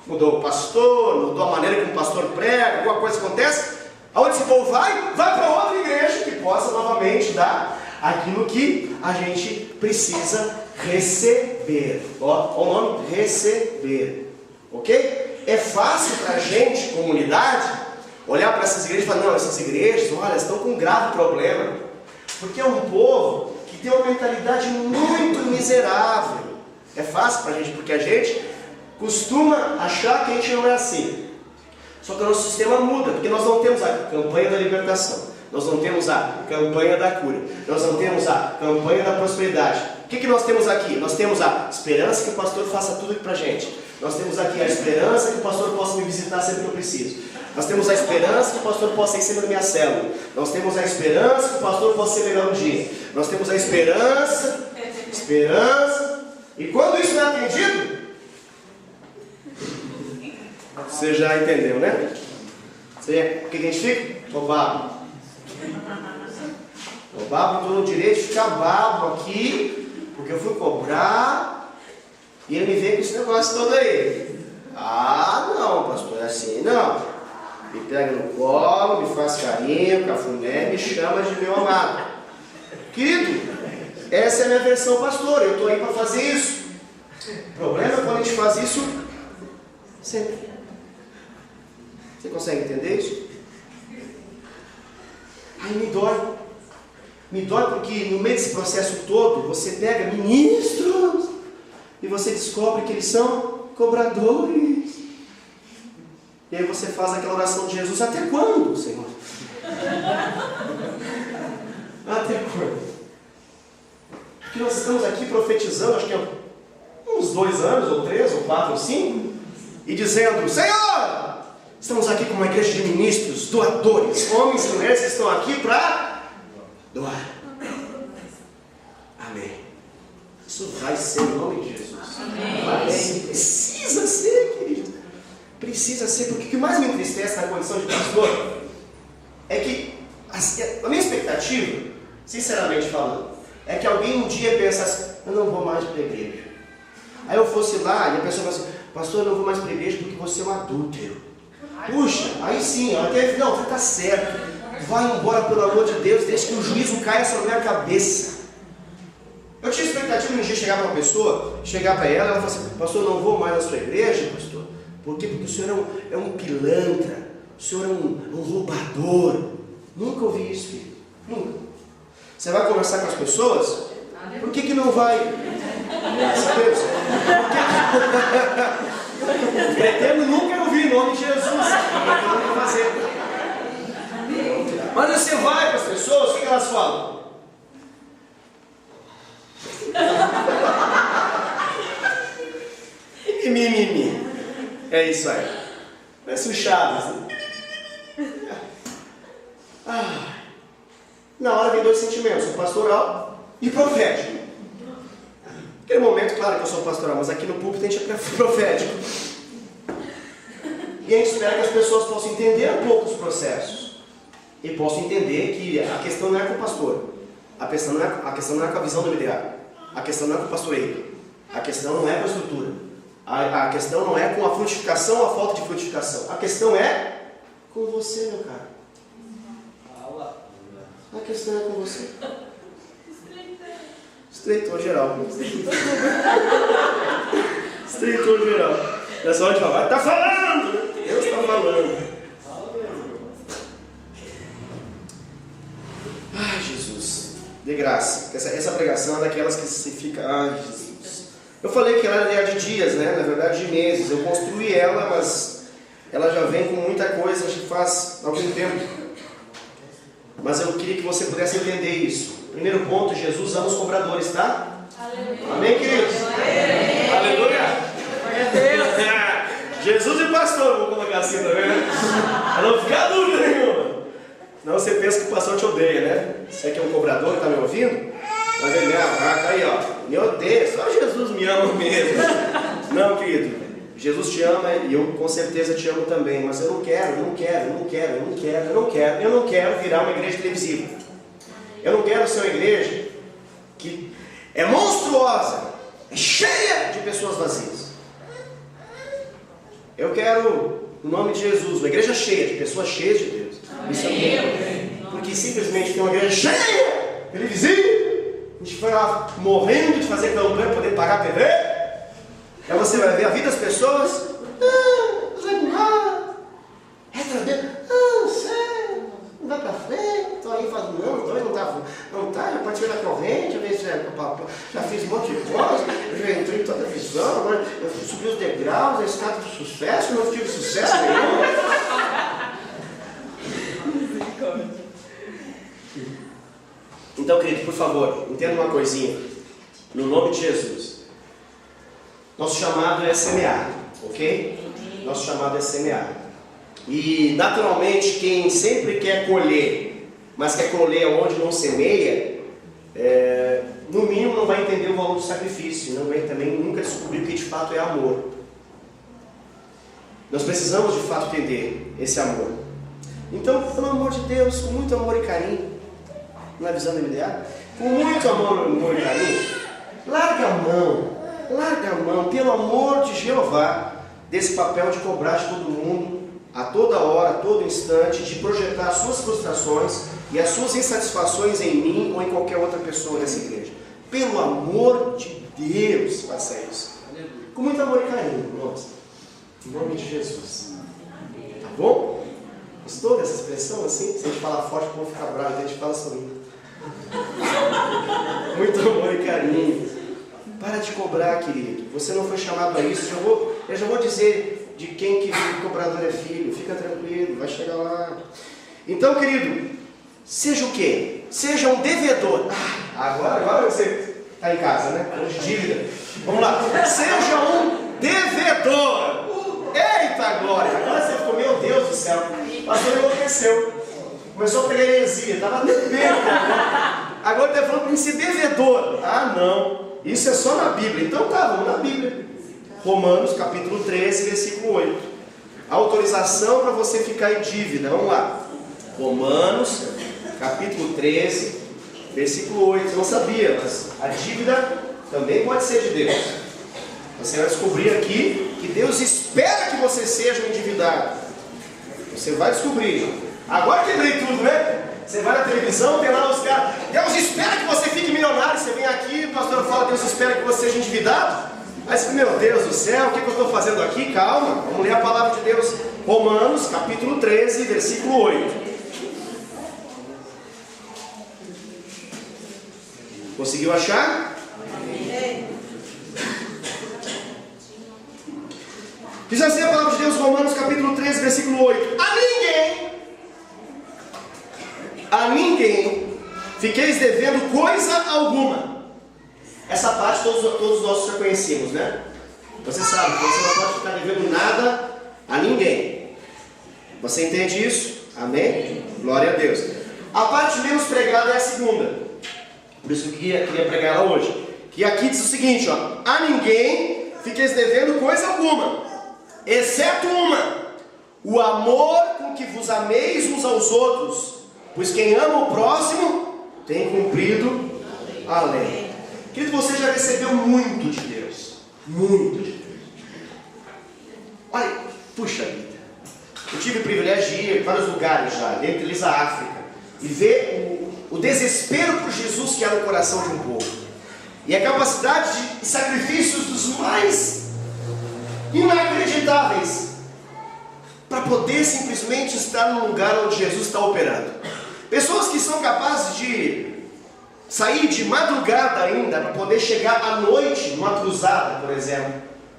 Speaker 1: mudou o pastor, mudou a maneira como o pastor prega, alguma coisa acontece, aonde esse povo vai para outra igreja que possa novamente dar aquilo que a gente precisa receber. Ó o nome, receber. Ok? É fácil para a gente, comunidade, olhar para essas igrejas e falar, não, essas igrejas, olha, estão com um grave problema. Porque é um povo que tem uma mentalidade muito miserável. É fácil para a gente, porque a gente costuma achar que a gente não é assim. Só que o nosso sistema muda, porque nós não temos a campanha da libertação, nós não temos a campanha da cura, nós não temos a campanha da prosperidade. O que nós temos aqui? Nós temos a esperança que o pastor faça tudo aqui para a gente. Nós temos aqui a esperança que o pastor possa me visitar sempre que eu preciso. Nós temos a esperança que o pastor possa ir sempre na minha célula. Nós temos a esperança que o pastor possa ser melhor um dia. Nós temos a esperança. E quando isso não é atendido, você já entendeu, né? O que a gente fica? Tô babo. Tô babo, tô no direito de ficar babo aqui, porque eu fui cobrar e ele me veio com esse negócio todo aí. Ah, não, pastor, é assim não. Me pega no colo, me faz carinho, cafuné, me chama de meu amado. Querido, essa é a minha versão pastor, eu estou aí para fazer isso. O problema é quando a gente faz isso sempre. Você consegue entender isso? Aí me dói. Me dói porque no meio desse processo todo, você pega ministros e você descobre que eles são cobradores. E aí você faz aquela oração de Jesus: até quando, Senhor? Até quando? Porque nós estamos aqui profetizando, acho que há uns 2 anos, ou 3, ou 4, ou 5, e dizendo: Senhor, estamos aqui com uma igreja de ministros, doadores, homens e mulheres que estão aqui para doar. Amém. Isso vai ser em nome de Jesus.
Speaker 2: Amém.
Speaker 1: Vai ser. Precisa ser, querido. Precisa ser, porque o que mais me entristece na condição de pastor é que a minha expectativa, sinceramente falando, é que alguém um dia pensasse: eu não vou mais para a igreja. Aí eu fosse lá e a pessoa falasse: pastor, eu não vou mais para a igreja porque você é um adúltero. Puxa, aí sim, até não, está certo. Vai embora, pelo amor de Deus, deixa que o juízo caia sobre a minha cabeça. Eu tinha expectativa de um dia chegar para uma pessoa, chegar para ela, ela falar assim: pastor, eu não vou mais na sua igreja, pastor. Por quê? Porque o senhor é um pilantra, o senhor é um roubador. Nunca ouvi isso, filho. Nunca. Você vai conversar com as pessoas? Por que não vai? Graças a Deus. Pretendo nunca ouvir em nome de Jesus. Pretendo fazer. Mas você vai para as pessoas, o que elas falam? Mimimi. É isso aí. Parece o Chaves. Na hora vem 2 sentimentos: o pastoral e o profético. Naquele momento, claro que eu sou pastoral, mas aqui no púlpito a gente é profético. E a gente espera que as pessoas possam entender um pouco os processos. E possam entender que a questão não é com o pastor. A questão não é com a visão do liderado. A questão não é com o pastoreio. A questão não é com a estrutura. A questão não é com a frutificação ou a falta de frutificação. A questão é com você, meu cara. A questão é com você. Estreitou geral. Estreitou geral. Nessa hora de falar: está falando! Deus está falando. Ai, Jesus. De graça. Essa pregação é daquelas que se fica: ai, Jesus. Eu falei que ela era de dias, né? Na verdade, de meses. Eu construí ela, mas ela já vem com muita coisa, acho que faz algum tempo. Mas eu queria que você pudesse entender isso. Primeiro ponto: Jesus ama os cobradores, tá? Aleluia. Amém, queridos? Amém. Aleluia. Jesus e pastor, vou colocar assim também, né? Para não ficar dúvida nenhuma. Não, você pensa que o pastor te odeia, né? Você que é um cobrador que está me ouvindo? Mas ele, tá aí, ó, me odeia, só Jesus me ama mesmo. Não, querido, Jesus te ama e eu com certeza te amo também, mas eu não quero virar uma igreja televisiva. Eu não quero ser uma igreja que é monstruosa, é cheia de pessoas vazias. Eu quero, no nome de Jesus, uma igreja cheia de pessoas cheias de Deus. Isso é porque simplesmente tem uma igreja cheia, televisiva, a gente vai lá morrendo de fazer campanha para poder pagar a TV. Aí você vai ver a vida das pessoas: não sei, não vai para frente, estou aí fazendo, não tá, já participei da corrente, já fiz um monte de coisa, já entrei em toda a visão, agora eu subi os degraus, a escada do sucesso, não tive sucesso nenhum. Então, querido, por favor, entenda uma coisinha. No nome de Jesus. Nosso chamado é semear, ok? Nosso chamado é semear. E, naturalmente, quem sempre quer colher, mas quer colher onde não semeia, no mínimo não vai entender o valor do sacrifício, não vai também nunca descobrir o que de fato é amor. Nós precisamos de fato entender esse amor. Então, pelo amor de Deus, com muito amor e carinho, na visão da MDA, com muito amor e carinho, larga a mão, pelo amor de Jeová, desse papel de cobrar de todo mundo, a toda hora, a todo instante, de projetar as suas frustrações e as suas insatisfações em mim ou em qualquer outra pessoa dessa igreja. Pelo amor de Deus, faça isso. Com muito amor e carinho, irmãos. Em nome de Jesus. Tá bom? Gostou dessa expressão assim? Se a gente falar forte, o povo fica bravo, a gente fala sorrindo. Muito amor e carinho. Para de cobrar, querido. Você não foi chamado a isso. Eu já vou dizer de quem que o cobrador é filho. Fica tranquilo, vai chegar lá. Então, querido, seja o quê? Seja um devedor. Agora você está em casa, né? Hoje dívida. Vamos lá. Seja um devedor. Eita glória! Agora você ficou, meu Deus do céu. O pastor enlouqueceu. Começou a pegar heresia, estava bebendo. Agora ele está falando para mim ser devedor. Ah, não. Isso é só na Bíblia. Então tá, vamos na Bíblia. Romanos capítulo 13, versículo 8. Autorização para você ficar em dívida. Vamos lá. Romanos capítulo 13, versículo 8. Você não sabia, mas a dívida também pode ser de Deus. Você vai descobrir aqui que Deus espera que você seja um endividado. Você vai descobrir. Agora quebrei tudo, né? Você vai na televisão, tem lá os caras. Deus espera que você fique milionário. Você vem aqui, o pastor fala, Deus espera que você seja endividado. Aí você fala, meu Deus do céu, o que eu estou fazendo aqui? Calma, vamos ler a palavra de Deus. Romanos, capítulo 13, versículo 8. Conseguiu achar? Diz assim a palavra de Deus, Romanos capítulo 13, versículo 8. A ninguém fiqueis devendo coisa alguma. Essa parte todos nós já conhecemos, né? Você sabe que você não pode ficar devendo nada a ninguém. Você entende isso? Amém? Glória a Deus. A parte menos pregada é a segunda. Por isso que eu queria pregar ela hoje. Que aqui diz o seguinte, ó. A ninguém fiqueis devendo coisa alguma, exceto uma: o amor com que vos ameis uns aos outros, pois quem ama o próximo tem cumprido a lei. Querido, você já recebeu muito de Deus. Muito de Deus. Olha, puxa vida. Eu tive o privilégio de ir em vários lugares já, dentre eles a África, e ver o desespero por Jesus que há no coração de um povo. E a capacidade de sacrifícios dos mais inacreditáveis para poder simplesmente estar no lugar onde Jesus está operando. Pessoas que são capazes de sair de madrugada ainda para poder chegar à noite numa cruzada, por exemplo,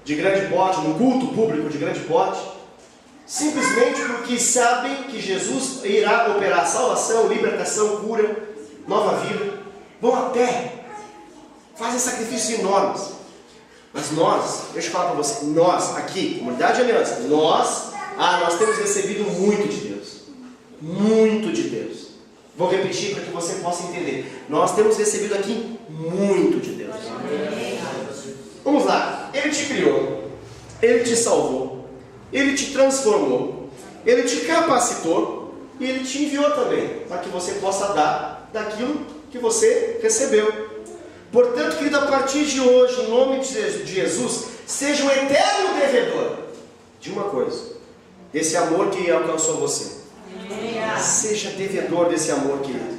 Speaker 1: de grande porte, num culto público de grande porte, simplesmente porque sabem que Jesus irá operar salvação, libertação, cura, nova vida. Vão a pé, fazem sacrifícios enormes. Mas nós, deixa eu falar para você, nós aqui, comunidade de aliança, nós temos recebido muito de Deus. Muito de Deus. Vou repetir para que você possa entender. Nós temos recebido aqui muito de Deus. Vamos lá. Ele te criou, Ele te salvou, Ele te transformou, Ele te capacitou e Ele te enviou também, para que você possa dar daquilo que você recebeu. Portanto, querido, a partir de hoje, em nome de Jesus, seja um eterno devedor de uma coisa: desse amor que alcançou você. Seja devedor desse amor, querido.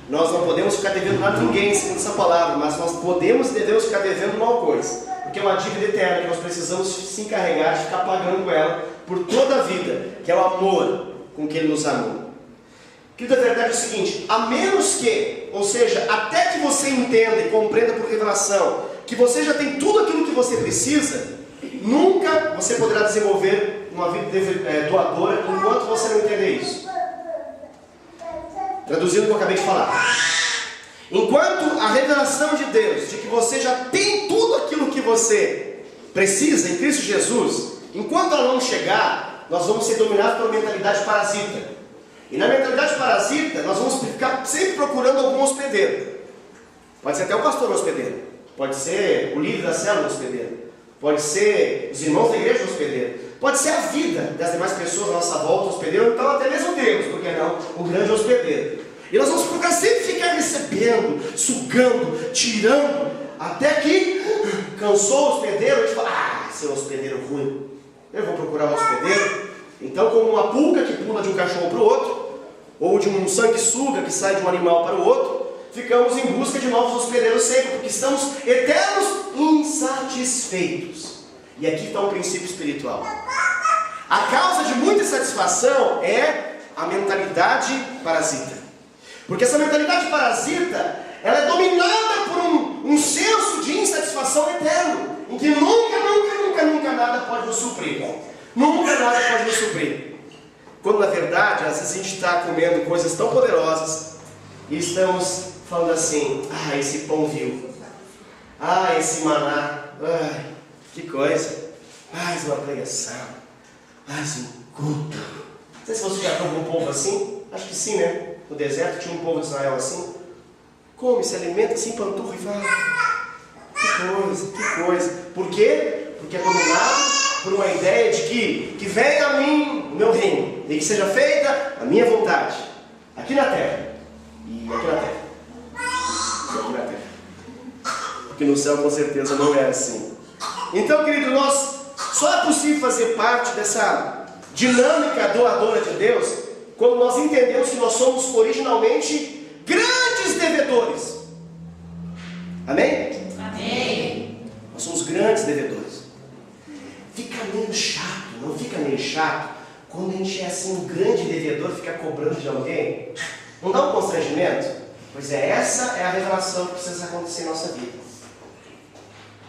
Speaker 1: Nós não podemos ficar devendo nada a ninguém, segundo essa palavra, mas nós podemos e devemos ficar devendo uma coisa, porque é uma dívida eterna que nós precisamos se encarregar de ficar pagando ela por toda a vida, que é o amor com que Ele nos amou. Querido, a verdade é o seguinte: a menos que, ou seja, até que você entenda e compreenda por revelação que você já tem tudo aquilo que você precisa, nunca você poderá desenvolver uma vida doadora enquanto você não entender isso. Traduzindo o que eu acabei de falar. Enquanto a revelação de Deus, de que você já tem tudo aquilo que você precisa em Cristo Jesus, enquanto ela não chegar, nós vamos ser dominados pela mentalidade parasita. E na mentalidade parasita, nós vamos ficar sempre procurando algum hospedeiro. Pode ser até o pastor hospedeiro, pode ser o líder da célula hospedeiro, pode ser os irmãos da igreja hospedeiro, pode ser a vida das demais pessoas à nossa volta hospedeiro, então até mesmo Deus, por que não? O grande hospedeiro. E nós vamos procurar sempre ficar recebendo, sugando, tirando, até que cansou o hospedeiro, a gente fala: seu hospedeiro ruim, eu vou procurar um hospedeiro. Então, como uma pulga que pula de um cachorro para o outro, ou de um sanguessuga que sai de um animal para o outro, ficamos em busca de novos hospedeiros sempre, porque estamos eternos insatisfeitos. E aqui está um princípio espiritual. A causa de muita insatisfação é a mentalidade parasita. Porque essa mentalidade parasita, ela é dominada por um senso de insatisfação eterno, em que nunca nunca nada pode nos suprir. Nunca nada pode nos suprir. Quando na verdade, às vezes a gente está comendo coisas tão poderosas e estamos falando assim: ah, esse pão vivo, ah, esse maná, ai, que coisa, ah, isso é uma pregação, ah, isso é um culto. Não sei se você já provou um povo assim, acho que sim, né? No deserto tinha um povo de Israel assim, come, se alimenta assim, panturra e fala: que coisa. Por quê? Porque é dominado por uma ideia de que venha a mim o meu reino, e que seja feita a minha vontade, aqui na terra, e aqui na terra, e aqui na terra. Porque no céu com certeza não é assim. Então, querido, só é possível fazer parte dessa dinâmica doadora de Deus quando nós entendemos que nós somos originalmente grandes devedores. Amém?
Speaker 2: Amém.
Speaker 1: Nós somos grandes devedores. Fica meio chato, não fica meio chato quando a gente é assim um grande devedor, fica cobrando de alguém? Não dá um constrangimento? Pois é, essa é a revelação que precisa acontecer em nossa vida.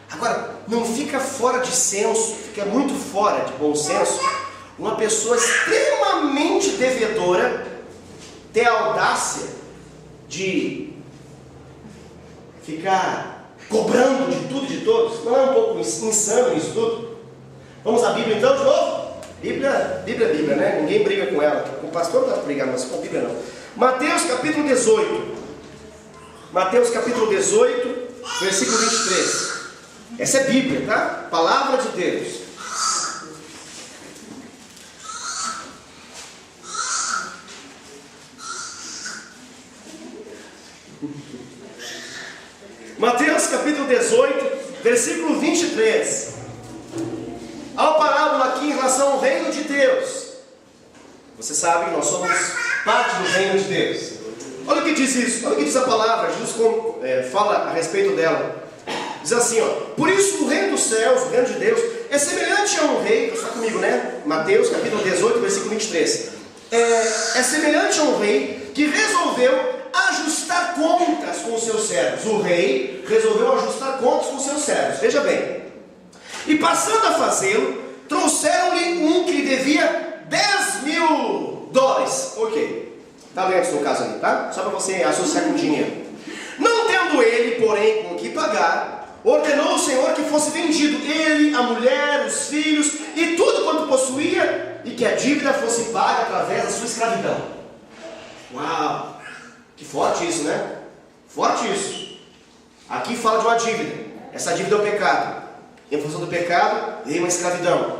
Speaker 1: Agora, não fica fora de senso, fica muito fora de bom senso uma pessoa extremamente devedora ter a audácia de ficar cobrando de tudo e de todos. Não é um pouco insano isso tudo? Vamos à Bíblia então de novo? Bíblia, né? Ninguém briga com ela. Com o pastor não está brigando, mas com a Bíblia não. Mateus capítulo 18. Mateus capítulo 18, versículo 23. Essa é Bíblia, tá? Palavra de Deus. Mateus capítulo 18, versículo 23. Há uma parábola aqui em relação ao reino de Deus. Você sabe que nós somos parte do reino de Deus. Olha o que diz isso, olha o que diz a palavra. Jesus fala a respeito dela. Diz assim, ó: por isso o reino dos céus, o reino de Deus, é semelhante a um rei. Está comigo, né? Mateus capítulo 18, versículo 23. É semelhante a um rei que resolveu ajustar contas com os seus servos. O rei resolveu ajustar contas com os seus servos. Veja bem. E passando a fazê-lo, trouxeram-lhe um que lhe devia $10.000. Ok. Está lendo no caso ali, tá? Só para você associar com dinheiro. Não tendo ele, porém, com o que pagar, ordenou o Senhor que fosse vendido ele, a mulher, os filhos e tudo quanto possuía, e que a dívida fosse paga através da sua escravidão. Uau! Que forte isso, né? Forte isso. Aqui fala de uma dívida. Essa dívida é o pecado. Em função do pecado, veio uma escravidão.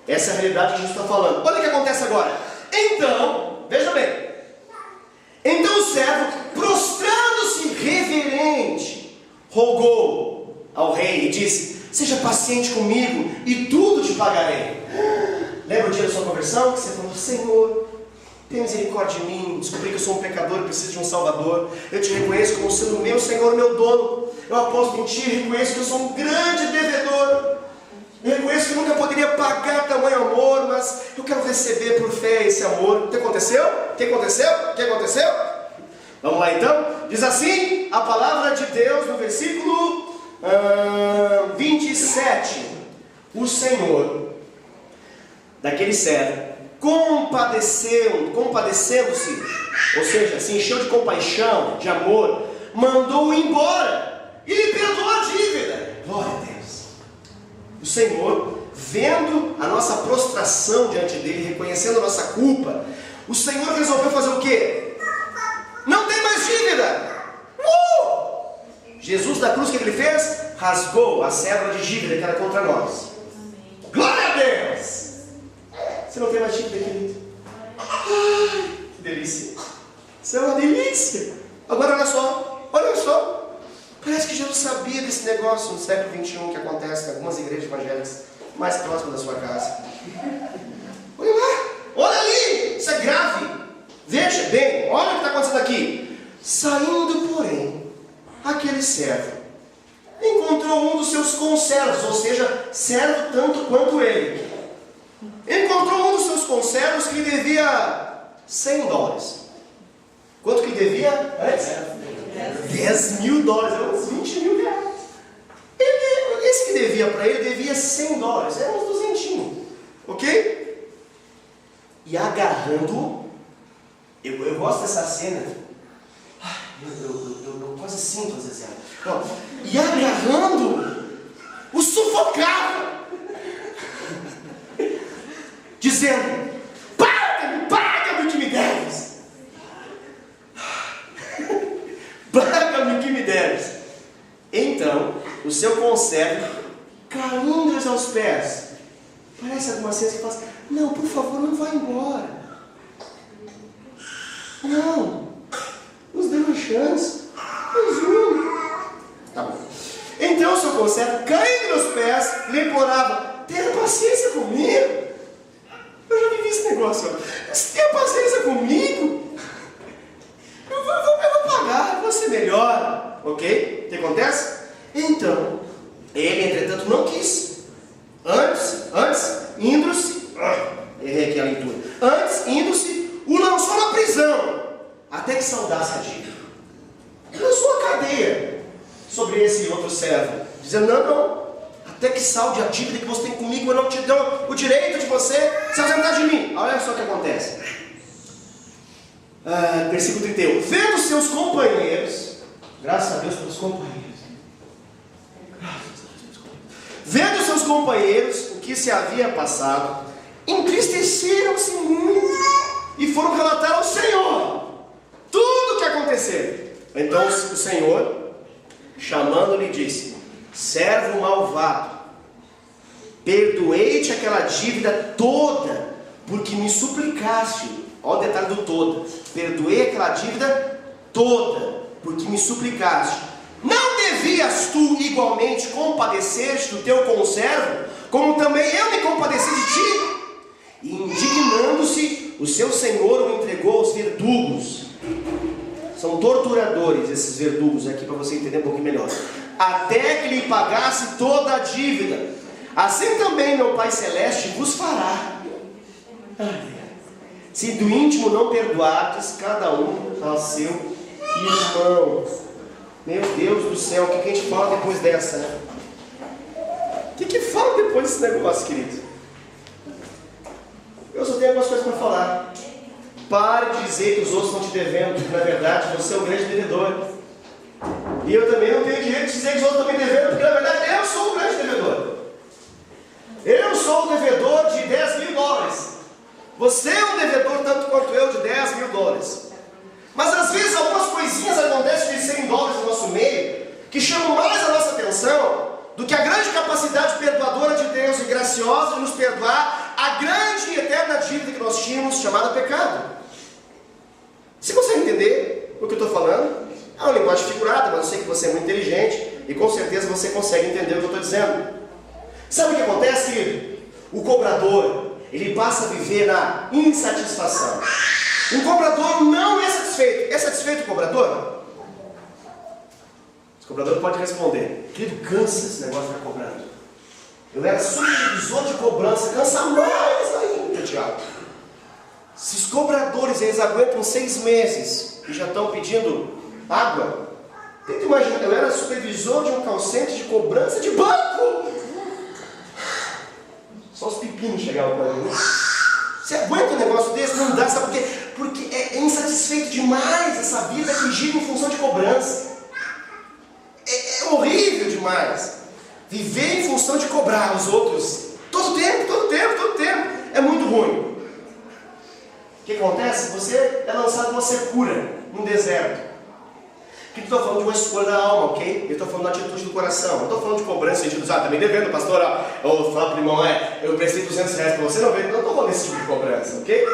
Speaker 1: Essa é a realidade que Jesus está falando. Olha o que acontece agora. Então, veja bem. Então o servo, prostrando-se reverente, rogou ao rei e disse: seja paciente comigo e tudo te pagarei. Lembra o dia da sua conversão? Que você falou: Senhor, tem misericórdia de mim, descobri que eu sou um pecador e preciso de um Salvador. Eu te reconheço como sendo meu Senhor, meu dono. Eu aposto em Ti, reconheço que eu sou um grande devedor. Eu reconheço que eu nunca poderia pagar tamanho amor, mas eu quero receber por fé esse amor. O que aconteceu? O que aconteceu? O que aconteceu? Vamos lá então. Diz assim a palavra de Deus no versículo 27. O Senhor daquele servo compadecendo-se, ou seja, se encheu de compaixão, de amor, mandou-o embora e lhe perdoou a dívida. Glória a Deus. O Senhor, vendo a nossa prostração diante dele, reconhecendo a nossa culpa, o Senhor resolveu fazer o quê? Não tem mais dívida. Jesus da cruz, o que ele fez? Rasgou a cédula de dívida que era contra nós. Glória a Deus. Você não tem mais dívida, querido? Ai, que delícia. Isso é uma delícia. Agora olha só. Parece que Jesus sabia desse negócio no século XXI que acontece em algumas igrejas evangélicas mais próximas da sua casa. Olha lá, olha ali, isso é grave. Veja bem, olha o que está acontecendo aqui. Saindo, porém, aquele servo encontrou um dos seus conservos, ou seja, servo tanto quanto ele. Encontrou um dos seus conservos que lhe devia $100. Quanto que lhe devia? $10.000, é uns 20 mil reais. Ele esse que devia para ele, devia $100, era uns 200, ok? E agarrando, eu gosto dessa cena, eu quase sinto às vezes ela. E agarrando, o sufocava, dizendo: paga-me o que me deves. Paga-me o que me deves. Então, o seu conservo, caindo-lhes aos pés. Parece alguma cena que fala assim: não, por favor, não vá embora. Não, nos dê uma chance. Tá bom. Então, o seu conservo, caindo aos pés, lhe implorava: tenha paciência comigo. Eu já vivi esse negócio. Tenha paciência comigo. Eu vou pagar, eu vou ser melhor. Ok? O que acontece? Então, ele, entretanto, não quis. Antes, indo-se, errei aqui a leitura. Antes, indo-se, o lançou na prisão, até que saudasse a dívida. Lançou a cadeia sobre esse outro servo, dizendo: não, até que salde a dívida que você tem comigo, eu não te dou o direito de você se ausentar de mim. Olha só o que acontece. Versículo 31. Vendo seus companheiros, graças a Deus pelos companheiros, vendo seus companheiros o que se havia passado, entristeceram-se muito e foram relatar ao Senhor tudo o que aconteceu. Então o Senhor, chamando-lhe, disse: servo malvado, perdoei-te aquela dívida toda, porque me suplicaste. Olha o detalhe do toda. Perdoei aquela dívida toda, porque me suplicaste. Não devias tu igualmente compadecer-te do teu conservo, como também eu me compadeci de ti? E indignando-se, o seu senhor o entregou aos verdugos. São torturadores esses verdugos aqui, para você entender um pouquinho melhor. Até que lhe pagasse toda a dívida. Assim também meu Pai Celeste vos fará, se do íntimo não perdoardes cada um ao seu irmão. Meu Deus do céu, o que a gente fala depois dessa, né? O que fala depois desse negócio, querido? Eu só tenho algumas coisas para falar. Pare de dizer que os outros estão te devendo, porque na verdade você é o grande devedor. E eu também não tenho direito de dizer que os outros estão me devendo, porque na verdade eu sou o grande devedor. Eu sou o devedor de $10.000. Você é um devedor tanto quanto eu de $10.000. Mas às vezes algumas coisinhas acontecem de $100 no nosso meio, que chamam mais a nossa atenção do que a grande capacidade perdoadora de Deus e graciosa de nos perdoar a grande e eterna dívida que nós tínhamos, chamada pecado. Você consegue entender o que eu estou falando? É uma linguagem figurada, mas eu sei que você é muito inteligente e com certeza você consegue entender o que eu estou dizendo. Sabe o que acontece, querido? O cobrador, ele passa a viver na insatisfação. Um cobrador não é satisfeito. É satisfeito o cobrador? O cobrador pode responder: querido, cansa esse negócio de ficar cobrando. Eu era supervisor de cobrança, cansa mais ainda, Tiago. Se os cobradores, eles aguentam 6 meses e já estão pedindo água, tenta imaginar, eu era supervisor de um call center de cobrança de banco. Só os pepinos chegavam para mim. Você aguenta um negócio desse? Não dá, sabe por quê? Porque é insatisfeito demais essa vida que gira em função de cobrança. É horrível demais. Viver em função de cobrar os outros. Todo tempo. É muito ruim. O que acontece? Você é lançado numa secura, num deserto. Aqui eu estou falando de uma escolha da alma, ok? Eu estou falando da atitude do coração. Eu estou falando de cobrança, sentido, também devendo, pastor, eu falo para o irmão, eu prestei R$200 para você, não estou falando desse tipo de cobrança, ok?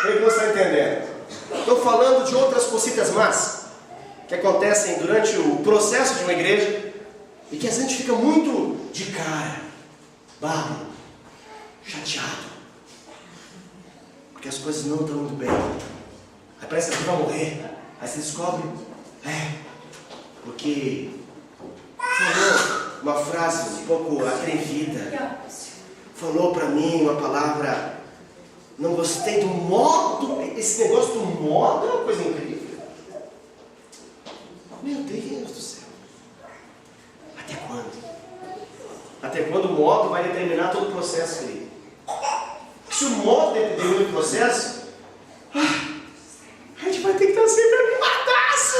Speaker 1: Creio que você está entendendo. Estou falando de outras cositas más que acontecem durante o processo de uma igreja e que a gente fica muito de cara, bravo, chateado, porque as coisas não estão indo bem. Aí parece que vai morrer. Aí você descobre, porque falou uma frase um pouco atrevida, falou para mim uma palavra, não gostei do modo, esse negócio do modo é uma coisa incrível. Meu Deus do céu, até quando? modo vai determinar todo o processo, querido. Se o modo determina o processo, a gente vai ter que estar sempre animadaço.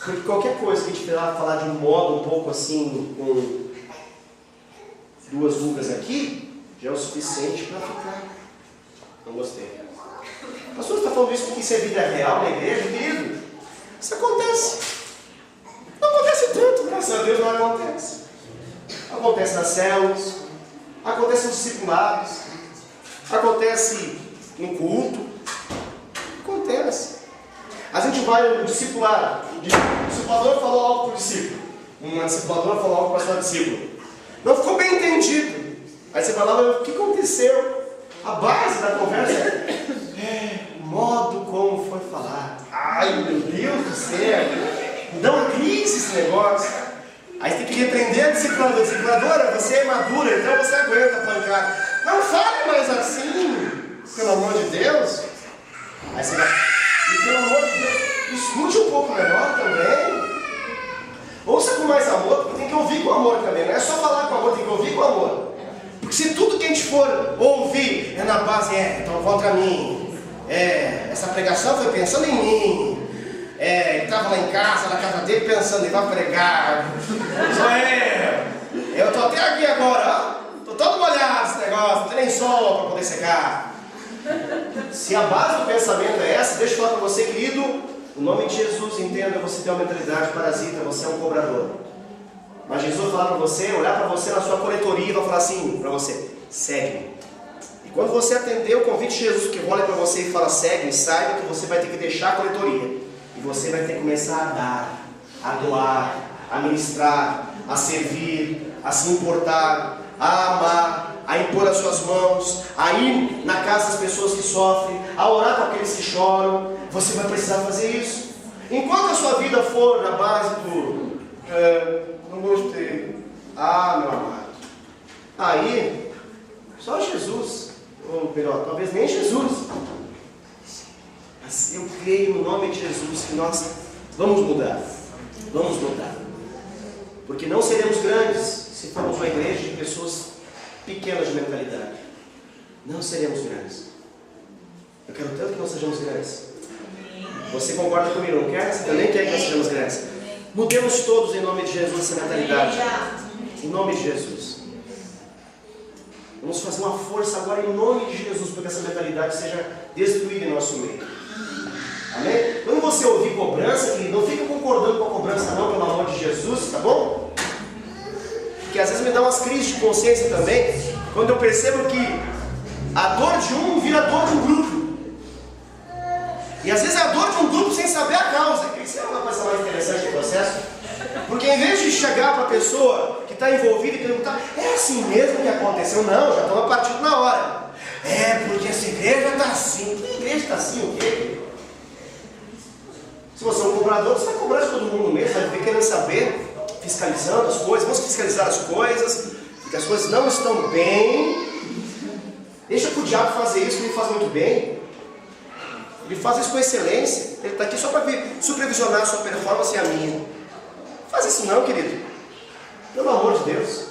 Speaker 1: Porque qualquer coisa que a gente falar de um modo um pouco assim, com duas rugas aqui, já é o suficiente para ficar. Não gostei. O pastor está falando isso porque isso é vida real na igreja, querido. Isso acontece. Não acontece tanto, graças a Deus não acontece. Acontece nas células, acontece nos discipulados, acontece no culto, acontece. A gente vai no discipulado, o discipulador falou algo para o discípulo, uma discipuladora falou algo para a sua discípula. Não ficou bem entendido. Aí você falava, o que aconteceu? A base da conversa é o modo como foi falado. Ai, meu Deus do céu, me dá uma crise esse negócio. Aí você tem que repreender a discipuladora. Discipuladora, você é madura, então você aguenta a pancada. Não fale mais assim, pelo amor de Deus. Aí você vai, e pelo amor de Deus, escute um pouco melhor também. Ouça com mais amor, porque tem que ouvir com amor também. Não é só falar com amor, tem que ouvir com amor. Porque se tudo que a gente for ouvir é na base, estão contra mim. Essa pregação foi pensando em mim. Ele estava lá em casa, na casa dele, pensando, ele vai pregar. Eu estou até aqui agora, estou todo molhado esse negócio, não tem nem sol para poder secar. Se a base do pensamento é essa, deixa eu falar para você, querido, no nome de Jesus, entenda, você tem uma mentalidade parasita, você é um cobrador. Mas Jesus vai falar para você, olhar para você na sua coletoria e vai falar assim para você, segue-me. E quando você atender o convite de Jesus, que olha para você e fala, segue-me, saiba que você vai ter que deixar a coletoria. E você vai ter que começar a dar, a doar, a ministrar, a servir, a se importar, a amar, a impor as suas mãos, a ir na casa das pessoas que sofrem, a orar com aqueles que choram. Você vai precisar fazer isso. Enquanto a sua vida for na base do não gostei, meu amado, aí só Jesus, ou melhor, talvez nem Jesus. Mas eu creio no nome de Jesus que nós vamos mudar. Vamos mudar. Porque não seremos grandes se formos uma igreja de pessoas pequenas de mentalidade. Não seremos grandes. Eu quero tanto que nós sejamos grandes. Você concorda comigo, não quer? Você também quer que nós sejamos grandes. Mudemos todos em nome de Jesus essa mentalidade. Em nome de Jesus. Vamos fazer uma força agora em nome de Jesus para que essa mentalidade seja destruída em nosso meio. Amém? Quando você ouvir cobrança, querido, não fica concordando com a cobrança não, pelo amor de Jesus, tá bom? Porque às vezes me dá umas crises de consciência também, quando eu percebo que a dor de um vira a dor de um grupo. E às vezes é a dor de um grupo sem saber a causa. Isso é uma coisa mais interessante do processo. Porque em vez de chegar para a pessoa que está envolvida e perguntar, é assim mesmo que aconteceu? Não, já estão partindo na hora. Porque essa igreja está assim. Que igreja está assim o quê? Se você é um cobrador, você vai cobrar de todo mundo mesmo, vai vir querendo saber, fiscalizando as coisas. Vamos fiscalizar as coisas, porque as coisas não estão bem. Deixa para o diabo fazer isso, que ele faz muito bem. Ele faz isso com excelência. Ele está aqui só para supervisionar a sua performance e a minha. Não faz isso não, querido. Pelo amor de Deus.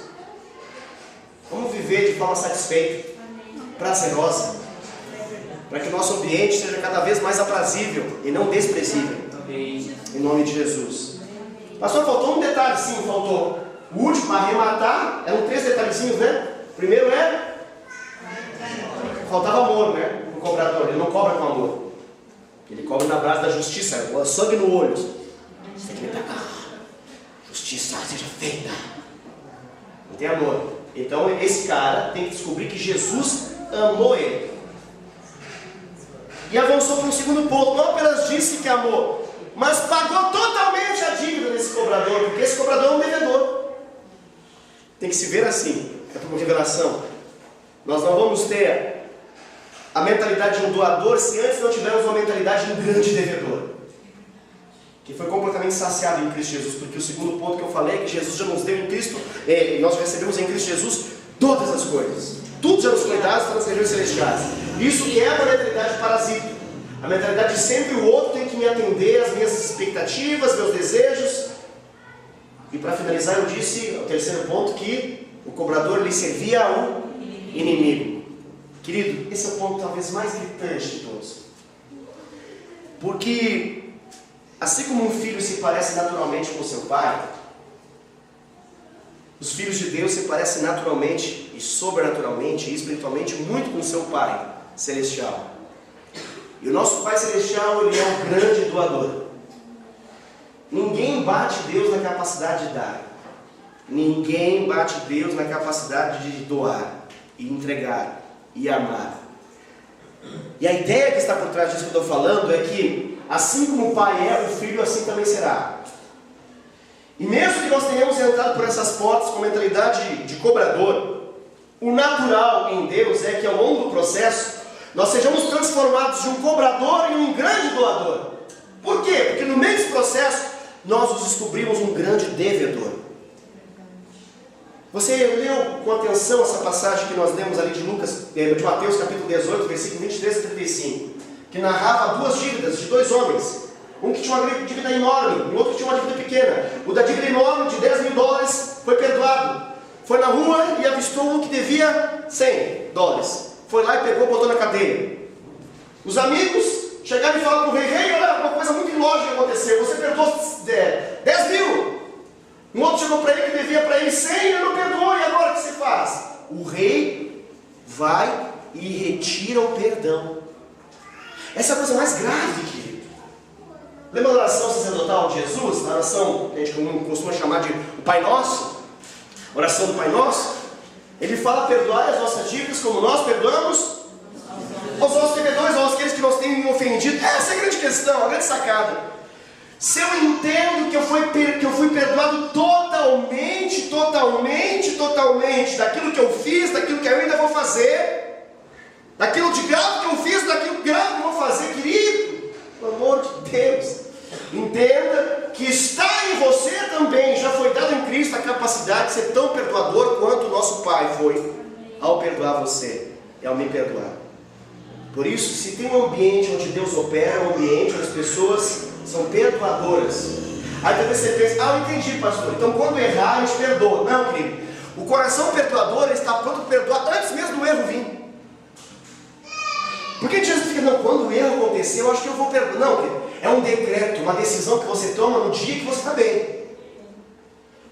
Speaker 1: Vamos viver de forma satisfeita, prazerosa, para que o nosso ambiente seja cada vez mais aprazível e não desprezível. Em nome de Jesus. Pastor, faltou um detalhe, sim, faltou. O último, para arrematar, eram 3 detalhezinhos, né? Primeiro faltava amor, né? O cobrador, ele não cobra com amor. Ele cobra na brasa da justiça, o sangue no olho. Você tem que me pegar. Justiça seja feita. Não tem amor. Então esse cara tem que descobrir que Jesus amou ele. E avançou para um segundo ponto. Não apenas disse que amou, mas pagou totalmente a dívida desse cobrador. Porque esse cobrador é um devedor. Tem que se ver assim. É por revelação. Nós não vamos ter a mentalidade de um doador se antes não tivermos uma mentalidade de um grande devedor, que foi completamente saciado em Cristo Jesus. Porque o segundo ponto que eu falei é que Jesus já nos deu em Cristo, nós recebemos em Cristo Jesus todas as coisas, tudo já nos foi dado, está nas regiões celestiais. Isso que é a mentalidade parasita, a mentalidade de sempre o outro tem que me atender às minhas expectativas, meus desejos. E para finalizar eu disse, o terceiro ponto, que O cobrador lhe servia ao inimigo. Querido, esse é o ponto talvez mais gritante de todos. Porque, assim como um filho se parece naturalmente com seu pai, os filhos de Deus se parecem naturalmente e sobrenaturalmente e espiritualmente muito com seu Pai Celestial. E o nosso Pai Celestial, Ele é um grande doador. Ninguém bate Deus na capacidade de dar. Ninguém bate Deus na capacidade de doar, e entregar, e amar. E a ideia que está por trás disso que eu estou falando é que, assim como o Pai é, o Filho assim também será. E mesmo que nós tenhamos entrado por essas portas com mentalidade de cobrador, o natural em Deus é que ao longo do processo, nós sejamos transformados de um cobrador em um grande doador. Por quê? Porque no meio desse processo, nós nos descobrimos um grande devedor. Você leu com atenção essa passagem que nós lemos ali de Mateus capítulo 18, versículo 23 a 35, que narrava duas dívidas de dois homens. Um que tinha uma dívida enorme, e o outro que tinha uma dívida pequena. O da dívida enorme, de $10.000, foi perdoado. Foi na rua e avistou um que devia $100. Foi lá e pegou, botou na cadeia. Os amigos chegaram e falaram para o rei: rei, olha, uma coisa muito ilógica aconteceu. Você perdoou 10 mil. Um outro chegou para ele que devia para ele 100 e ele não perdoou. E agora o que se faz? O rei vai e retira o perdão. Essa é a coisa mais grave, querido. Lembra da oração sacerdotal de Jesus? A oração que a gente costuma chamar de o Pai Nosso? Oração do Pai Nosso? Ele fala: perdoai as nossas dívidas como nós perdoamos aos nossos devedores, aos aqueles que nos têm ofendido. Essa é a grande questão, a grande sacada. Se eu entendo que eu fui perdoado totalmente daquilo que eu fiz, daquilo que eu ainda vou fazer, daquilo de grave que eu fiz, daquilo grave que eu vou fazer, querido, pelo amor de Deus, entenda que está em você também, já foi dado em Cristo a capacidade de ser tão perdoador quanto o nosso Pai foi ao perdoar você e ao me perdoar. Por isso, se tem um ambiente onde Deus opera, um ambiente onde as pessoas são perdoadoras, aí talvez você pense: eu entendi, pastor, então quando errar a gente perdoa. Não, querido, o coração perdoador está pronto para perdoar antes mesmo do erro vir. Porque Jesus fica: não, quando o erro acontecer, eu acho que eu vou perdoar. Não, querido, é um decreto, uma decisão que você toma no dia que você está bem.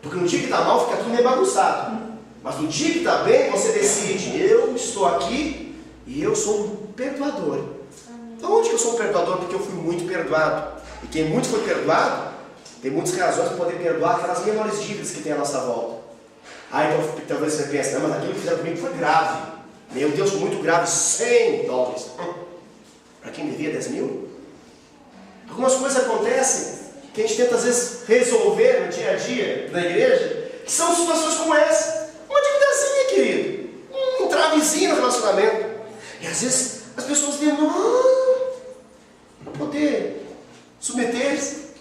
Speaker 1: Porque no dia que está mal fica tudo meio bagunçado. Mas no dia que está bem, você decide: eu estou aqui e eu sou um perdoador. Então onde que eu sou um perdoador? Porque eu fui muito perdoado. E quem muito foi perdoado, tem muitas razões para poder perdoar aquelas menores dívidas que tem à nossa volta. Então talvez você pense: não, mas aquilo que fizeram comigo foi grave. Meu Deus, foi muito grave, $100. Para quem devia 10 mil? Algumas coisas acontecem que a gente tenta às vezes resolver no dia a dia da igreja, que são situações como essa. Uma dívidazinha, querido, um travezinho no relacionamento. E às vezes as pessoas demoram para poder submeter-se,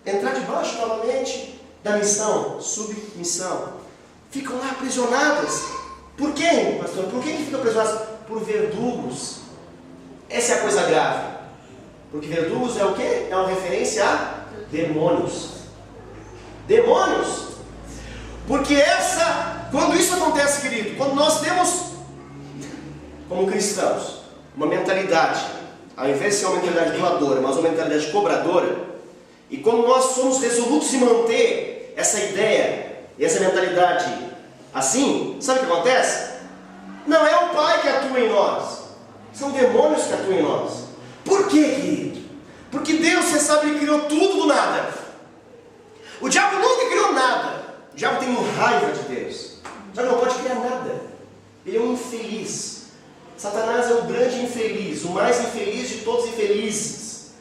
Speaker 1: entrar debaixo novamente da missão, submissão. Ficam lá aprisionadas. Por quê, pastor? Por que ficam aprisionadas? Por verdugos. Essa é a coisa grave. Porque verdugos é o quê? É uma referência a demônios. Demônios. Porque quando isso acontece, querido, quando nós temos, como cristãos, uma mentalidade, ao invés de ser uma mentalidade doadora, mas uma mentalidade cobradora, e quando nós somos resolutos em manter essa ideia e essa mentalidade assim, sabe o que acontece? Não é o Pai que atua em nós, são demônios que atuam em nós. Por quê, querido? Porque Deus, você sabe, Ele criou tudo do nada. O diabo nunca criou nada. O diabo tem raiva de Deus. O diabo não pode criar nada. Ele é um infeliz. Satanás é o grande infeliz, o mais infeliz de todos os infelizes.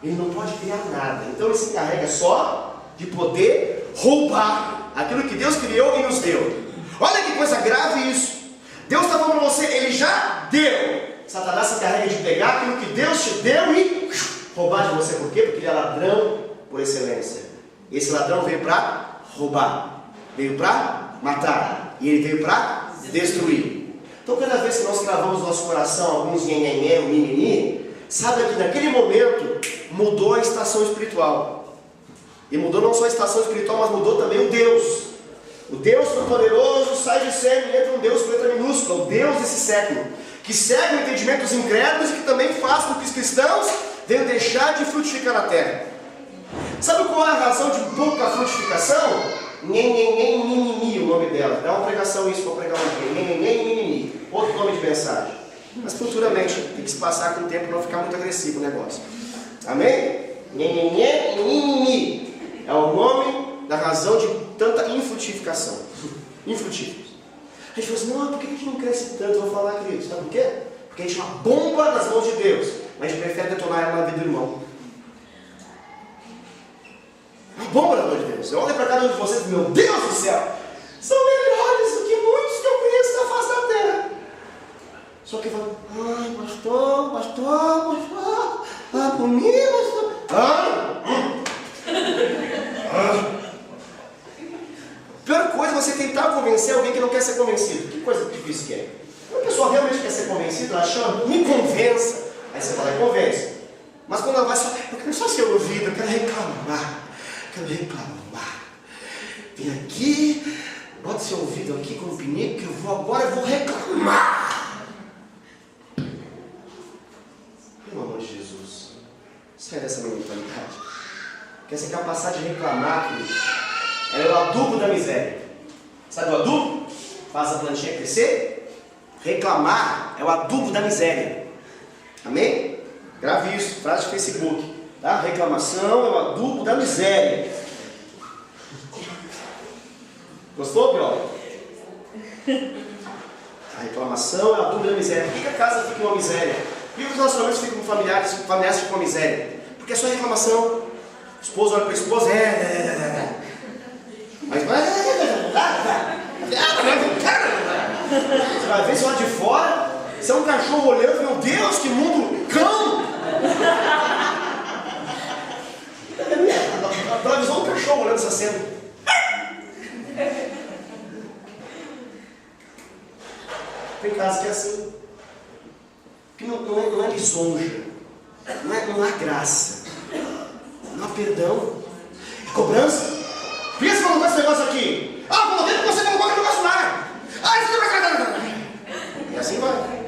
Speaker 1: Ele não pode criar nada. Então ele se encarrega só de poder roubar aquilo que Deus criou e nos deu. Olha que coisa grave isso. Deus está falando para você, Ele já deu. Satanás se encarrega de pegar aquilo que Deus te deu e roubar de você. Por quê? Porque ele é ladrão por excelência. Esse ladrão veio para roubar, veio para matar, e ele veio para destruir. Então cada vez que nós cravamos no nosso coração alguns nhenhenhé, um mimimi, sabe que naquele momento mudou a estação espiritual. E mudou não só a estação espiritual, mas mudou também o Deus. O Deus Todo-Poderoso sai de cena e entra um Deus com letra minúscula, o Deus desse século, que segue o entendimento dos incrédulos e que também faz com que os cristãos venham deixar de frutificar na terra. Sabe qual é a razão de pouca frutificação? Nhenhenhenhenhenhenhen, o nome dela. Dá uma pregação isso para pregar um dia. Nhenhenhenhenhenhen, outro nome de mensagem. Mas futuramente tem que se passar com o tempo para não ficar muito agressivo o negócio. Amém? Nhenhenhenhenhenhen é o nome da razão de tanta infrutificação. Infrutíferos. A gente fala assim, não, por que a gente não cresce tanto? Eu vou falar, querido, sabe por quê? Porque a gente é uma bomba nas mãos de Deus, mas a gente prefere detonar ela na vida do irmão. Uma bomba nas mãos de Deus. Eu olho para cada um de vocês e meu Deus do céu, são melhores do que muitos que eu conheço na face da terra. Só que fala, ai, pastor, por mim, pastor. Pior coisa é você tentar convencer alguém que não quer ser convencido. Que coisa difícil que é. Quando a pessoa realmente quer ser convencida, ela chama, me convença. Aí você fala, convence. Mas quando ela vai só, eu quero só ser ouvido, eu quero reclamar. Vem aqui, bota seu ouvido aqui com o pinico, que eu vou reclamar. Pelo amor de Jesus, sai dessa mentalidade. Porque essa capacidade de reclamar, querido, ela é o adubo da miséria. Sabe o adubo? Faz a plantinha crescer. Reclamar é o adubo da miséria. Amém? Grave isso, frase de Facebook. Tá? Reclamação é o adubo da miséria. Gostou, Pior? A reclamação é o adubo da miséria. Por que a casa fica uma miséria? Por que os relacionamentos ficam familiares ficam uma miséria? Porque é só reclamação. O esposo olha para a esposa, mas vai. Você vai ver isso lá de fora. Você é um cachorro olhando, meu Deus, que mundo cão! Atravessou um cachorro olhando essa cena. Tem casos que é assim. Que não é lisonja. Não há graça. Não há perdão. É cobrança. Pensa que eu colocou esse negócio aqui. Coloquei que você colocou aquele negócio lá. E assim vai.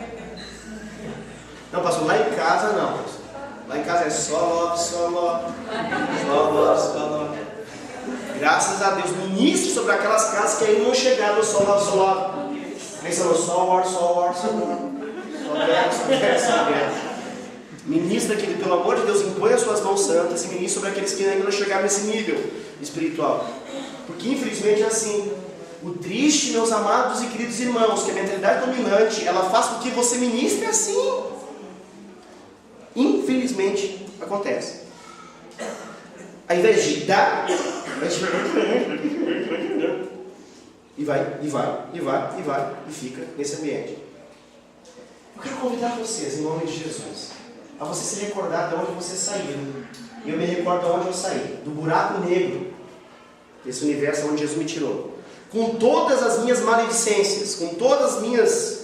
Speaker 1: Não, pastor, lá em casa não. Pastor. Lá em casa é só love. Graças a Deus, ministre sobre aquelas casas que ainda não chegaram no só love. Pensa no só war. Ministra que, pelo amor de Deus, impõe as suas mãos santas e ministra sobre aqueles que ainda não chegaram nesse nível espiritual. Porque infelizmente é assim. O triste, meus amados e queridos irmãos, que a mentalidade dominante, ela faz com que você ministre assim. Infelizmente acontece. Ao invés de dar, e vai, e fica nesse ambiente. Eu quero convidar vocês, em nome de Jesus, a você se recordar de onde você saiu. E eu me recordo de onde eu saí, do buraco negro, desse universo onde Jesus me tirou. Com todas as minhas maledicências, com todas as minhas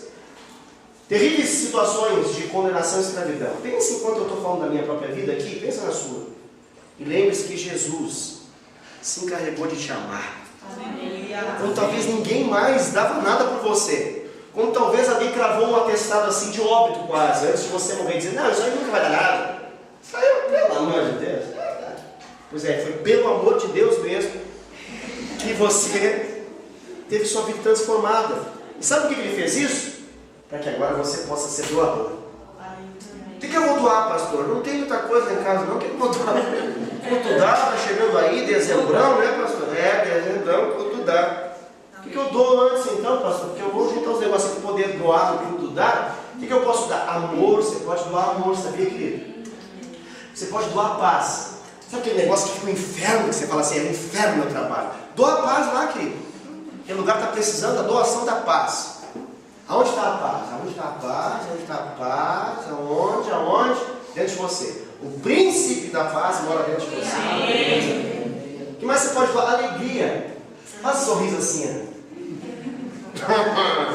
Speaker 1: terríveis situações de condenação e escravidão. Pense enquanto eu estou falando da minha própria vida aqui, pensa na sua. E lembre-se que Jesus se encarregou de te amar. Quando talvez ninguém mais dava nada por você. Quando talvez alguém cravou um atestado assim de óbito quase, antes de você morrer, dizendo, não, isso aí nunca vai dar nada. Saiu pelo amor de Deus. Pois é, foi pelo amor de Deus mesmo que você teve sua vida transformada. E sabe por que ele fez isso? Para que agora você possa ser doador. O que eu vou doar, pastor? Não tem muita coisa em casa não. O que eu vou doar? Culto dá, está chegando aí, dezembrão, né, pastor? Dezembrão, culto dá. O que eu dou antes então, pastor? Porque eu vou juntar os negócios para poder doar no culto dá. O que eu posso dar? Amor, você pode doar amor, sabia, querido? Você pode doar paz. Sabe aquele negócio que fica um inferno, que você fala assim, é um inferno meu trabalho? Doa paz lá, querido. Aquele lugar está precisando da doação da paz. Aonde está a paz? Aonde está a paz? Onde está a paz? Aonde? Dentro de você. O príncipe da paz mora dentro de você. O que mais você pode doar? Alegria. Faz um sorriso assim.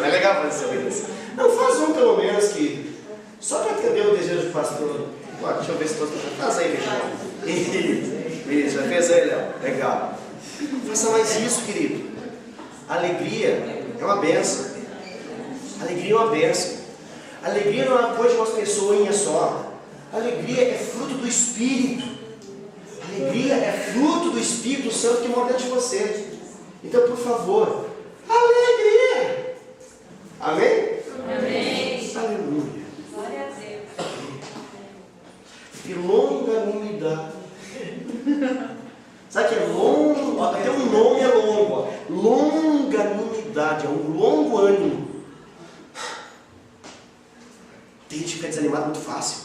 Speaker 1: É legal fazer sorriso assim. Não, faz um pelo menos que... Só para atender o desejo do pastor. Deixa eu ver se estou... Faz aí, Léo. Isso, já fez aí, Léo. Legal. Faça mais isso, querido. Alegria é uma bênção. Alegria é uma bênção. Alegria não é uma coisa de umas pessoinhas só. Alegria é fruto do Espírito. Alegria é fruto do Espírito Santo que mora dentro de você. Então, por favor, alegria. Amém?
Speaker 2: Amém.
Speaker 1: Aleluia.
Speaker 2: Glória a Deus.
Speaker 1: E longanimidade. Sabe que é longo? Até o nome é longo. Ó. Longanimidade, é um longo ânimo. Tem gente que fica desanimado muito fácil.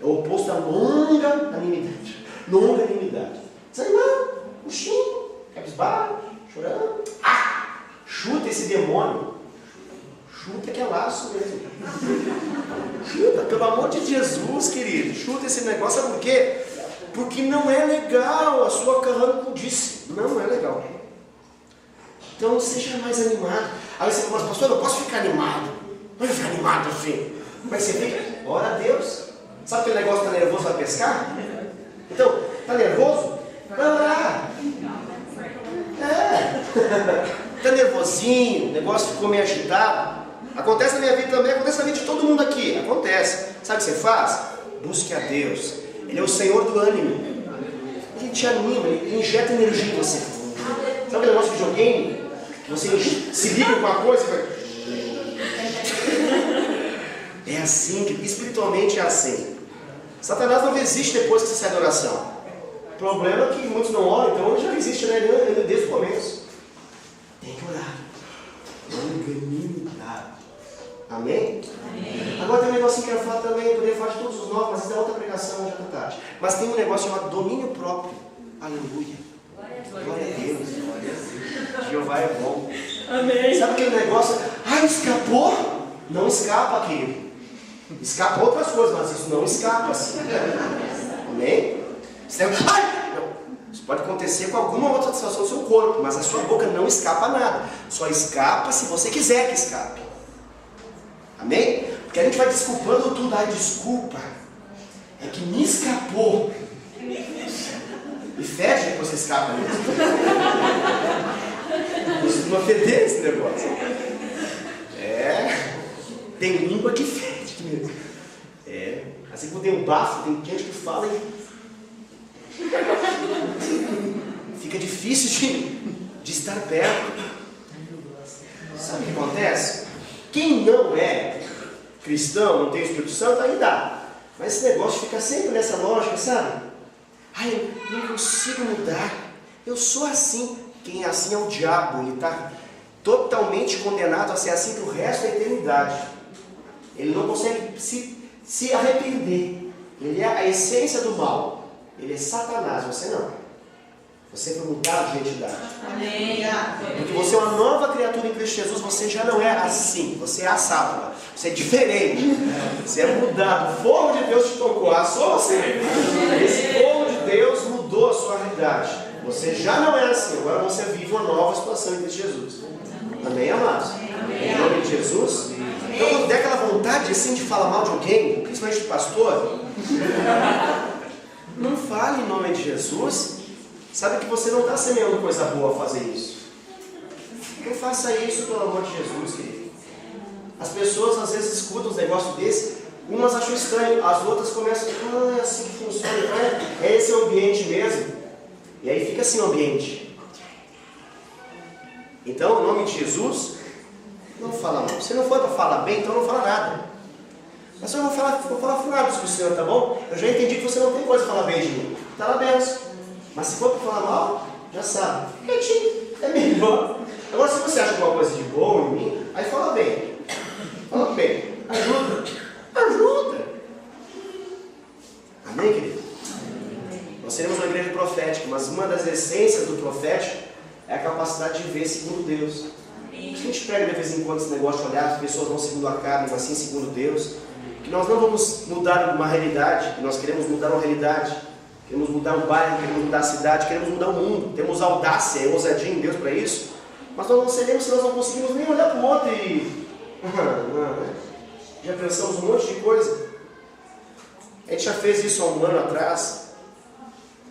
Speaker 1: É o oposto da longanimidade. Longanimidade. Desanimado, puxinho, cabisbaixo, chorando. Chuta esse demônio. Chuta que é laço mesmo. Chuta, pelo amor de Jesus, querido. Chuta esse negócio, sabe por quê? Porque não é legal a sua carrancudice. Não é legal. Então seja mais animado. Aí você fala, pastor, eu não posso ficar animado. Não vai ficar animado assim. Mas você fica, ora a Deus. Sabe aquele negócio que está nervoso, vai pescar? Então, está nervoso? Vai orar. Está nervosinho, o negócio ficou meio agitado. Acontece na minha vida também, acontece na vida de todo mundo aqui. Acontece. Sabe o que você faz? Busque a Deus. Ele é o Senhor do ânimo. Ele te anima, ele injeta energia em você. Sabe aquele negócio de videogame? Você se liga com uma coisa e vai... É assim, espiritualmente é assim. Satanás não resiste depois que você sai da oração. O problema é que muitos não oram, então ele já resiste, né? Ele desde o começo. Tem que orar. Amém? Amém? Agora tem um negocinho que eu falar também, eu poderia falar de todos os nove, mas isso é outra pregação, já está tarde. Mas tem um negócio chamado domínio próprio. Aleluia. Glória a Deus. Jeová é bom.
Speaker 2: Amém.
Speaker 1: Sabe aquele negócio? Escapou? Não escapa, querido. Escapa outras coisas, mas isso não escapa. Assim. Amém? Isso pode acontecer com alguma outra situação do seu corpo, mas a sua boca não escapa nada. Só escapa se você quiser que escape. Amém? Porque a gente vai desculpando tudo. Desculpa. É que me escapou. E fede depois que escapa mesmo. Costuma feder esse negócio. Tem língua que fede mesmo. Assim como tem um bafo, tem gente que fala e fica difícil de estar perto. Sabe o que acontece? Quem não é cristão, não tem o Espírito Santo, aí dá. Mas esse negócio fica sempre nessa lógica, sabe? Eu não consigo mudar. Eu sou assim. Quem é assim é o diabo. Ele está totalmente condenado a ser assim pro resto da eternidade. Ele não consegue se arrepender. Ele é a essência do mal. Ele é Satanás, você não. Você foi mudado de identidade.
Speaker 2: Amém.
Speaker 1: Porque você é uma nova criatura em Cristo Jesus, você já não é assim. Você é a Sátana. Você é diferente. Você é mudado. O fogo de Deus te tocou. Só você. Esse fogo de Deus mudou a sua realidade. Você já não é assim. Agora você vive uma nova situação em Cristo Jesus. Amém, amados? Amém. Em nome de Jesus. Então, quando der aquela vontade assim de falar mal de alguém, principalmente do pastor, não fale em nome de Jesus. Sabe que você não está semeando coisa boa a fazer isso. Não faça isso, pelo amor de Jesus, querido. As pessoas às vezes escutam uns negócios desses, umas acham estranho, as outras começam, é assim que funciona, é esse o ambiente mesmo. E aí fica assim o ambiente. Então, em nome de Jesus, não fala mal. Se não for para falar bem, então não fala nada. Mas eu vou falar furados com o Senhor, tá bom? Eu já entendi que você não tem coisa para falar bem de mim. Está na benção. Mas se for para falar mal, já sabe. É melhor. Agora, se você acha alguma coisa de boa em mim, aí fala bem. Fala bem. Ajuda. Ajuda. Amém, querido? Nós seremos uma igreja profética, mas uma das essências do profético é a capacidade de ver segundo Deus. A gente pega de vez em quando esse negócio de olhar, as pessoas vão segundo a carne, mas sim segundo Deus. Que nós não vamos mudar uma realidade, nós queremos mudar uma realidade. Queremos mudar um bairro, queremos mudar a cidade, queremos mudar o mundo. Temos audácia e ousadia em Deus para isso. Mas nós não seremos se nós não conseguimos nem olhar para o outro e... já pensamos um monte de coisa. A gente já fez isso há um ano atrás.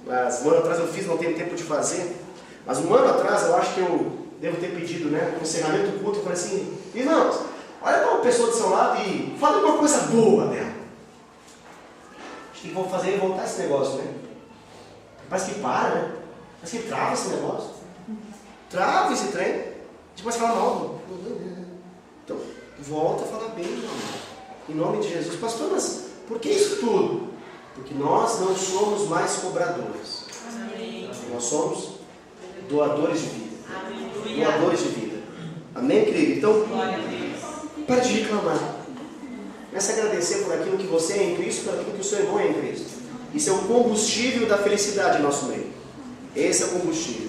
Speaker 1: Mas um ano atrás eu fiz, não tenho tempo de fazer. Mas um ano atrás eu acho que eu devo ter pedido, né, no encerramento do culto, eu falei assim, irmãos, olha para uma pessoa do seu lado e fala uma coisa boa dela. Acho que vou fazer ele voltar esse negócio, né? Parece que para, né? Parece que trava esse negócio. Trava esse trem. A gente começa a falar mal. Então, volta a falar bem, meu amor. Em nome de Jesus. Pastor, mas por que isso tudo? Porque nós não somos mais cobradores.
Speaker 2: Amém.
Speaker 1: Nós somos doadores de vida.
Speaker 2: Aleluia.
Speaker 1: Doadores de vida. Amém, querido? Então,
Speaker 2: Glória a Deus.
Speaker 1: para de reclamar. Comece a agradecer por aquilo que você é em Cristo, por aquilo que o seu irmão é em Cristo. Isso é o combustível da felicidade em nosso meio. Esse é o combustível.